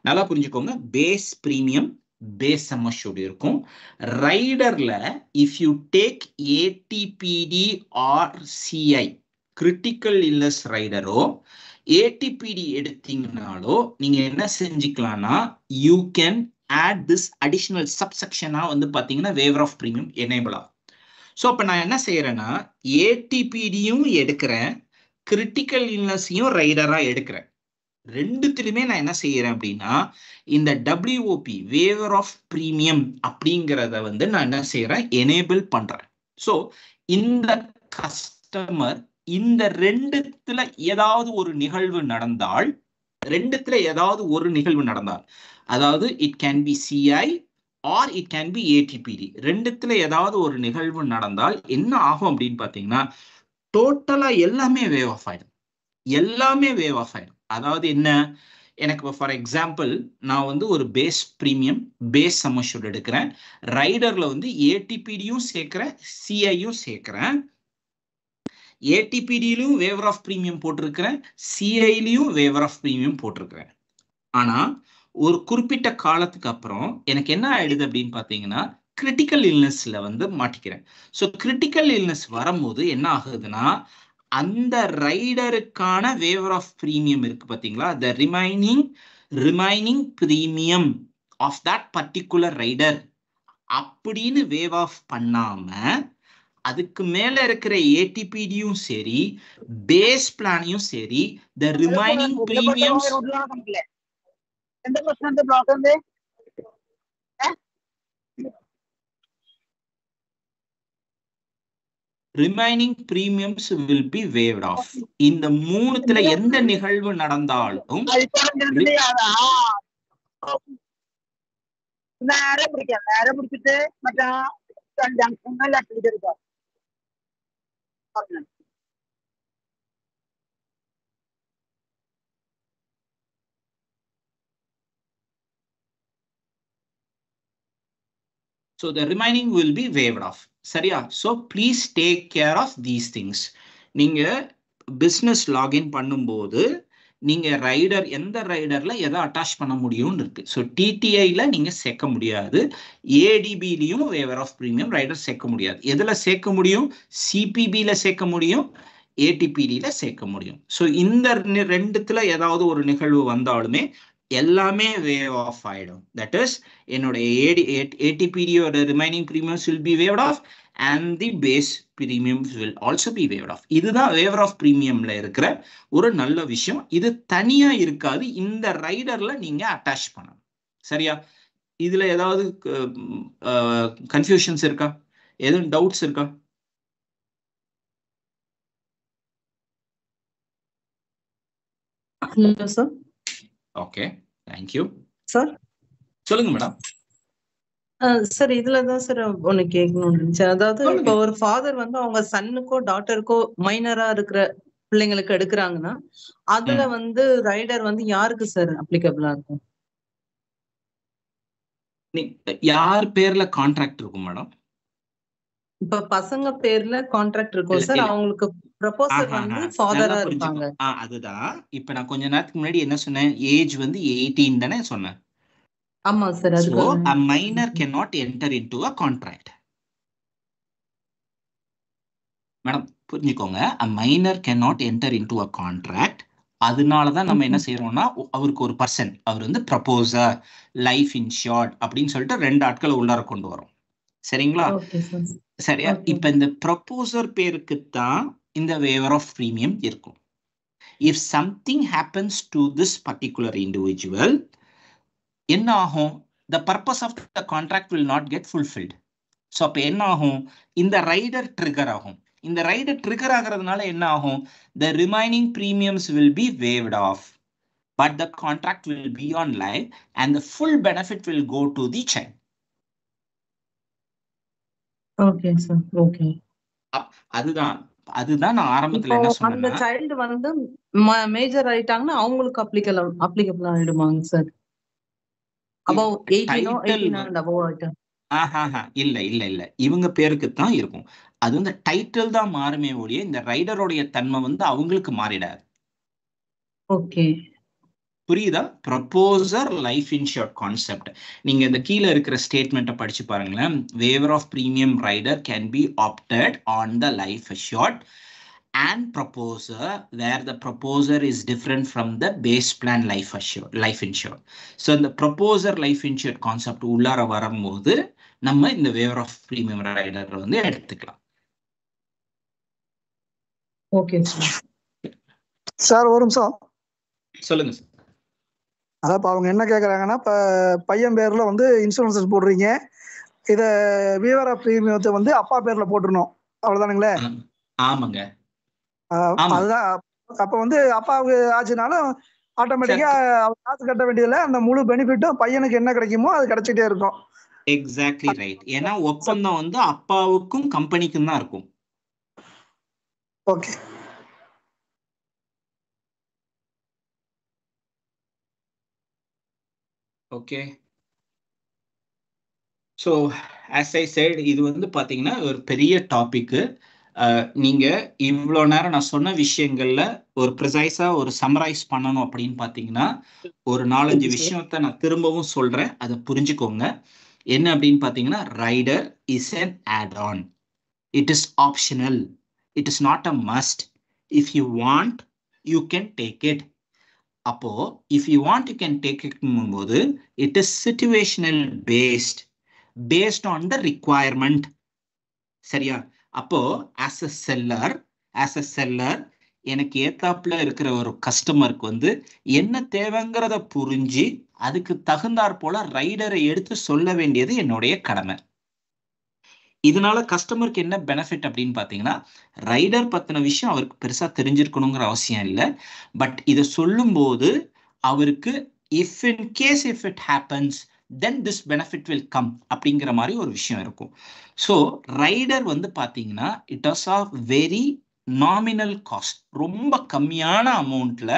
நல்லா புரிஞ்சுக்கோங்க. Base premium, base sum assured இருக்கும். ரைடர்ல if you take ATPD or CI critical illness ரைடரோ ஏடிபிடி எடுத்தீங்கனாலோ நீங்க என்ன செஞ்சுக்கலாம்னா, you can add this additional சப்செக்ஷனா வந்து பாத்தீங்கன்னா வேவர் ஆஃப் ப்ரீமியம் எனேபிள் ஆகும். ஸோ அப்ப நான் என்ன செய்யறேன்னா, ஏடிபிடியும் எடுக்கிறேன், கிரிட்டிக்கல் இல்னஸையும் ரைடரா எடுக்கிறேன். ரெண்டுத்திலுமே நான் என்ன செய்யறேன் அப்படின்னா, இந்த WOP வேவர் ஆஃப் ப்ரீமியம் அப்படிங்கிறத வந்து நான் என்ன செய்யறேன், எனேபிள் பண்றேன். ஸோ இந்த கஸ்டமர் இந்த ரெண்டுத்துல ஏதாவது ஒரு நிகழ்வு நடந்தால், அதாவது it can be CI or it can be ATPD, ரெண்டுத்துல ஏதாவது ஒரு நிகழ்வு நடந்தால் என்ன ஆகும் அப்படின்னு பாத்தீங்கன்னா, டோட்டலா எல்லாமே வேவ் ஆஃப் ஆயிடும். அதாவது என்ன, எனக்கு ஃபார் எக்ஸாம்பிள் நான் வந்து ஒரு base premium base sum assured எடுக்கிறேன். ரைடர்ல வந்து ஏடிபிடியும் சேர்க்கிறேன், சிஐயும் சேர்க்கிறேன். ஏடிபிடியிலும் வேவர் ஆஃப் ப்ரீமியம் போட்டிருக்கிறேன், சிஐலையும் வேவர் ஆஃப் ப்ரீமியம் போட்டிருக்கிறேன். ஆனா ஒரு குறிப்பிட்ட காலத்துக்கு அப்புறம் எனக்கு என்ன ஆயிடுது அப்படின்னு பாத்தீங்கன்னா, கிரிட்டிக்கல் இல்னஸ்ல வந்து மாட்டிக்கிறேன். ஸோ கிரிட்டிக்கல் இல்னஸ் வரும்போது என்ன ஆகுதுன்னா, அந்த ரைடருக்கான வேவர் ஆஃப் ப்ரீமியம் இருக்கு பாத்தீங்களா, the remaining premium of that particular rider அப்படின்னு வேவ் ஆஃப் பண்ணாம, அதுக்கு மேல இருக்கிற ஏடிபிடியும் சரி பேஸ் பிளானையும் சரி, the remaining premiums remaining premiums will be waived off. இந்த மூணுத்துல எந்த நிகழ்வு நடந்தாலும் so the remaining will be waived off. சரியா? So please take care of these things. நீங்க business login பண்ணும்போது நீங்க ரைடர் எந்த ரைடர்ல எதை அட்டாச் பண்ண முடியும்னு இருக்கு. ஸோ டிடிஐல நீங்க சேர்க்க முடியாது, ஏடிபிலையும் வேவர் ஆஃப் ப்ரீமியம் ரைடர் சேர்க்க முடியாது. எதுல சேர்க்க முடியும்? சிபிபில சேர்க்க முடியும், ஏடிபிடியில சேர்க்க முடியும். ஸோ இந்த ரெண்டுத்துல ஏதாவது ஒரு நிகழ்வு வந்தாலுமே எல்லாமே வேவ் ஆஃப் ஆயிடும். தட் இஸ் என்னோட ஏடிபிடியோட remaining premiums will be waived off and the base premiums will also be waived off. இதுதான் வேவர் ஆஃப் ப்ரீமியம்ல இருக்கிற ஒரு நல்ல விஷயம். இது தனியா இருக்காது, இந்த ரைடர்ல நீங்க அட்டாச் பண்ணணும். சரியா? இதுல ஏதாவது கன்ஃபியூஷன்ஸ் இருக்கா? எதுவும் டவுட்ஸ் இருக்கா? சார். Okay, thank you sir. சொல்லுங்க மேடம். சார் இதுலதான் சார் ஒண்ணு கேட்கணும்னு நினைச்சேன். அதாவது இப்போ ஒரு ஃபாதர் வந்து அவங்க சன்னுக்கோ டாட்டருக்கோ மைனரா இருக்கிற பிள்ளைங்களுக்கு எடுக்கிறாங்கன்னா அதுல வந்து ரைடர் வந்து யாருக்கு சார் அப்ளிகபிளா இருக்கும்? யார் பேர்ல கான்ட்ராக்ட் இருக்கும் மேடம்? இப்ப பசங்க பேர்ல கான்ட்ராக்ட் இருக்கும் சார், அவங்களுக்கு ப்ரொபோசர் வந்து ஃபாதரா இருப்பாங்க. அதுதான் இப்ப நான் கொஞ்ச நேரத்துக்கு முன்னாடி என்ன சொன்னேன், ஏஜ் வந்து 18 தானே சொன்னேன். ஆமா sir. So a minor cannot enter into a contract. Madam புரிஞ்சுக்கோங்க, a minor cannot enter into a contract. அதனாலதான் நம்ம என்ன செய்யறோம்னா அவருக்கு ஒரு பர்சன், அவர் வந்து ப்ரப்போசர், லைஃப் இன்ஷூர்ட் அப்படின்னு சொல்லிட்டு 2 ஆட்களை உள்ளார கொண்டு வரோம். சரிங்களா? சரியா? இப்ப இந்த ப்ரப்போசர் பேருக்கு தான் இந்த வேவர் ஆஃப் பிரீமியம் இருக்கும். If something happens to this particular individual, என்ன ஆகும்? The purpose of the contract will not get fulfilled. So அப்ப என்ன ஆகும்? இந்த ரைடர் ட்ரிகர் ஆகும். இந்த ரைடர் ட்ரிகர் ஆகிறதுனால என்ன ஆகும்? The remaining premiums will be waived off, but the contract will be on live and the full benefit will go to the child. Okay sir. Okay, அதுதான் நான் ஆரம்பத்துல என்ன சொன்னேன், அந்த சைல்டு வந்து மேஜர் ஆயிட்டாங்கன்னா அவங்களுக்கு applicable ஆயிடுமாங்க sir? above 18 18 and above ஆயிட்டா? இல்ல இல்ல இல்ல, இவங்க பேருக்கு தான் இருக்கும். அது வந்து டைட்டில் தான் மாறுமே ஒழிய இந்த ரைடருடைய தன்மை வந்து அவங்களுக்கு மாறிடாது. ஓகே, புரியுதா? ப்ரப்போசர் லைஃப் இன்ஷூர்ட் கான்செப்ட் நீங்க இந்த கீழே இருக்கிற ஸ்டேட்மெண்ட்டை படிச்சு பாருங்களேன். Waiver of premium rider can be opted on the life assured and proposer where the proposer is different from the base plan life insured. So the proposer life insured concept உள்ளார வரும்போது நம்ம இந்த waiver of premium rider வந்து எடுத்துக்கலாம். Okay sir. ஒரு நிமிஷம் சொல்லுங்க sir. அதான் அவங்க என்ன கேக்குறாங்கன்னா, இப்ப பையன் பேர்ல வந்து இன்சூரன்ஸ் போடுறீங்க, இத வேவர் ஆஃப் பிரீமியத்தை வந்து அப்பா பேர்ல போட்டுறணும், அவ்வளவுதானுங்களே? ஆமாங்க. அதுதான். அப்ப வந்து அப்பாவுக்கு ஆச்சுனாலும் ஆட்டோமேட்டிக்கா அவர் காசு கட்ட வேண்டியதில்லை, அந்த முழு பெனிஃபிட்டும் பையனுக்கு என்ன கிடைக்குமோ அது கிடைச்சிட்டே இருக்கும். Exactly right. ஏன்னா ஒப்பந்தம் வந்து அப்பாவுக்கும் கம்பெனிக்கும் தான் இருக்கும். Okay. Okay. So as I said, இது வந்து பாத்தீங்கன்னா ஒரு பெரிய டாபிக். நீங்க இவ்வளோ நேரம் நான் சொன்ன விஷயங்கள்ல ஒரு ப்ரிசைஸா ஒரு சம்மரைஸ் பண்ணணும் அப்படின்னு பாத்தீங்கன்னா ஒரு 4-5 விஷயத்த நான் திரும்பவும் சொல்றேன், அதை புரிஞ்சுக்கோங்க. என்ன அப்படின்னு பாத்தீங்கன்னா, rider is an add-on. It is optional. It is not a must. If you want, you can take it. அப்போ if you want, you can take it போது it is situational based on the requirement. சரியா? அப்போ as a seller எனக்கு ஏத்தாப்புல இருக்கிற ஒரு கஸ்டமருக்கு வந்து என்ன தேவைங்கிறத புரிஞ்சு அதுக்கு தகுந்தாற் போல ரைடரை எடுத்து சொல்ல வேண்டியது என்னுடைய கடமை. இதனால கஸ்டமருக்கு என்ன பெனிஃபிட் அப்படின்னு பாத்தீங்கன்னா, ரைடர் பத்தின விஷயம் அவருக்கு பெருசா தெரிஞ்சிருக்கணுங்கிற அவசியம் இல்லை. பட் இதை சொல்லும் போது அவருக்கு if it happens then this benefit will come அப்படிங்கிற மாதிரி ஒரு விஷயம் இருக்கும். ஸோ ரைடர் வந்து பாத்தீங்கன்னா it is of very nominal cost, ரொம்ப கம்மியான அமௌண்ட்ல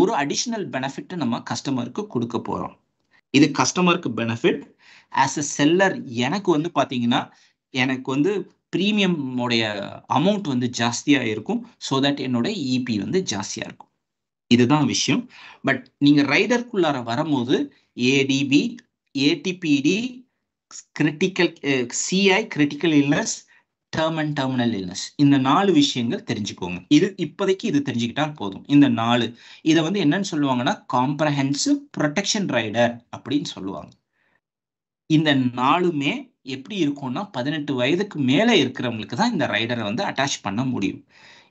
ஒரு அடிஷனல் பெனிஃபிட் நம்ம கஸ்டமருக்கு கொடுக்க போறோம். இது கஸ்டமருக்கு பெனிஃபிட். ஆஸ் அ செல்லர் எனக்கு வந்து பாத்தீங்கன்னா எனக்கு வந்து பிரீமியம் உடைய அமௌண்ட் வந்து ஜாஸ்தியா இருக்கும். ஸோ தட் என்னோட இபி வந்து ஜாஸ்தியா இருக்கும். இதுதான் விஷயம். பட் நீங்க ரைடருக்குள்ளார வரும்போது ADB, ATPD, critical CI, critical illness, term and terminal illness. இந்த 4 விஷயங்கள் தெரிஞ்சுக்கோங்க. இது இப்போதைக்கு இது தெரிஞ்சுக்கிட்டா போதும். இந்த 4 இதை வந்து என்னன்னு சொல்லுவாங்கன்னா காம்ப்ரஹென்சிவ் ப்ரொடெக்ஷன் ரைடர் அப்படின்னு சொல்லுவாங்க. இந்த 4மே எப்படி இருக்கும்னா 18 வயதுக்கு மேலே இருக்கிறவங்களுக்கு தான் இந்த ரைடரை வந்து அட்டாச் பண்ண முடியும்.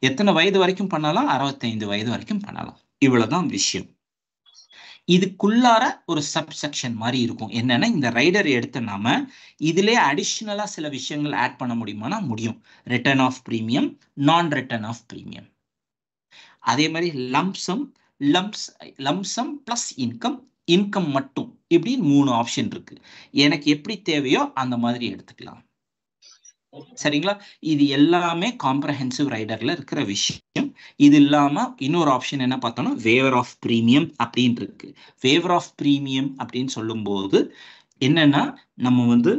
எத்தனை வயது வரைக்கும் பண்ணலாம்? 65 வயது வரைக்கும் பண்ணலாம். இவ்வளவுதான் விஷயம். இதுக்குள்ளார ஒரு சப்செக்ஷன் மாதிரி இருக்கும். என்னன்னா இந்த ரைடர் எடுத்த நாம இதுல அடிஷனலா சில விஷயங்கள் ஆட் பண்ண முடியுமானா முடியும். ரிட்டர்ன் ஆஃப் பிரீமியம், நான் ரிட்டர்ன் ஆஃப் பிரீமியம். அதே மாதிரி லம்சம் பிளஸ் இன்கம் மட்டும், இப்படி 3 ஆப்ஷன் இருக்கு. எனக்கு எப்படி தேவையோ அந்த மாதிரி எடுத்துக்கலாம். சரிங்களா? இது எல்லாமே காம்ப்ரஹென்சிவ் ரைடர்ல இருக்கிற விஷயம். இது இல்லாம இன்னொரு ஆப்ஷன் என்ன பார்த்தோம்னா வேவர் ஆஃப் பிரீமியம் அப்படின்னு இருக்கு. வேவர் ஆஃப் பிரீமியம் அப்படின்னு சொல்லும்போது என்னன்னா நம்ம வந்து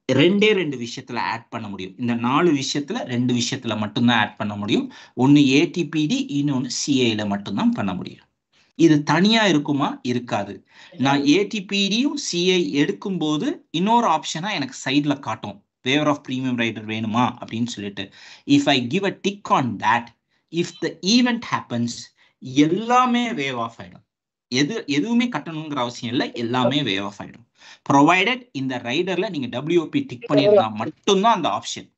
2 விஷயத்துல ஆட் பண்ண முடியும். இந்த 4 விஷயத்துல 2 விஷயத்துல மட்டும்தான் ஆட் பண்ண முடியும். ஒன்னு ஏடிபிடி, இன்னொன்னு சிஏல மட்டும்தான் பண்ண முடியும். இது தனியா இருக்குமா? இருக்காது. நான் ஏடிபிடியும் சிஐ எடுக்கும் போது இன்னொரு ஆப்ஷனா எனக்கு சைட்ல காட்டும் வேவர் ஆஃப் பிரீமியம் ரைடர் வேணுமா அப்படின்னு சொல்லிட்டு. If I give a tick on that, if the event happens, எல்லாமே வேவ் ஆஃப் ஆயிடும். எதுவுமே கட்டணுங்கிற அவசியம் இல்லை, எல்லாமே வேவ் ஆஃப் ஆயிடும். ப்ரொவைடட் இந்த ரைடர்ல நீங்க WOP டிக் பண்ணியிருந்தா மட்டும்தான் அந்த ஆப்ஷன்.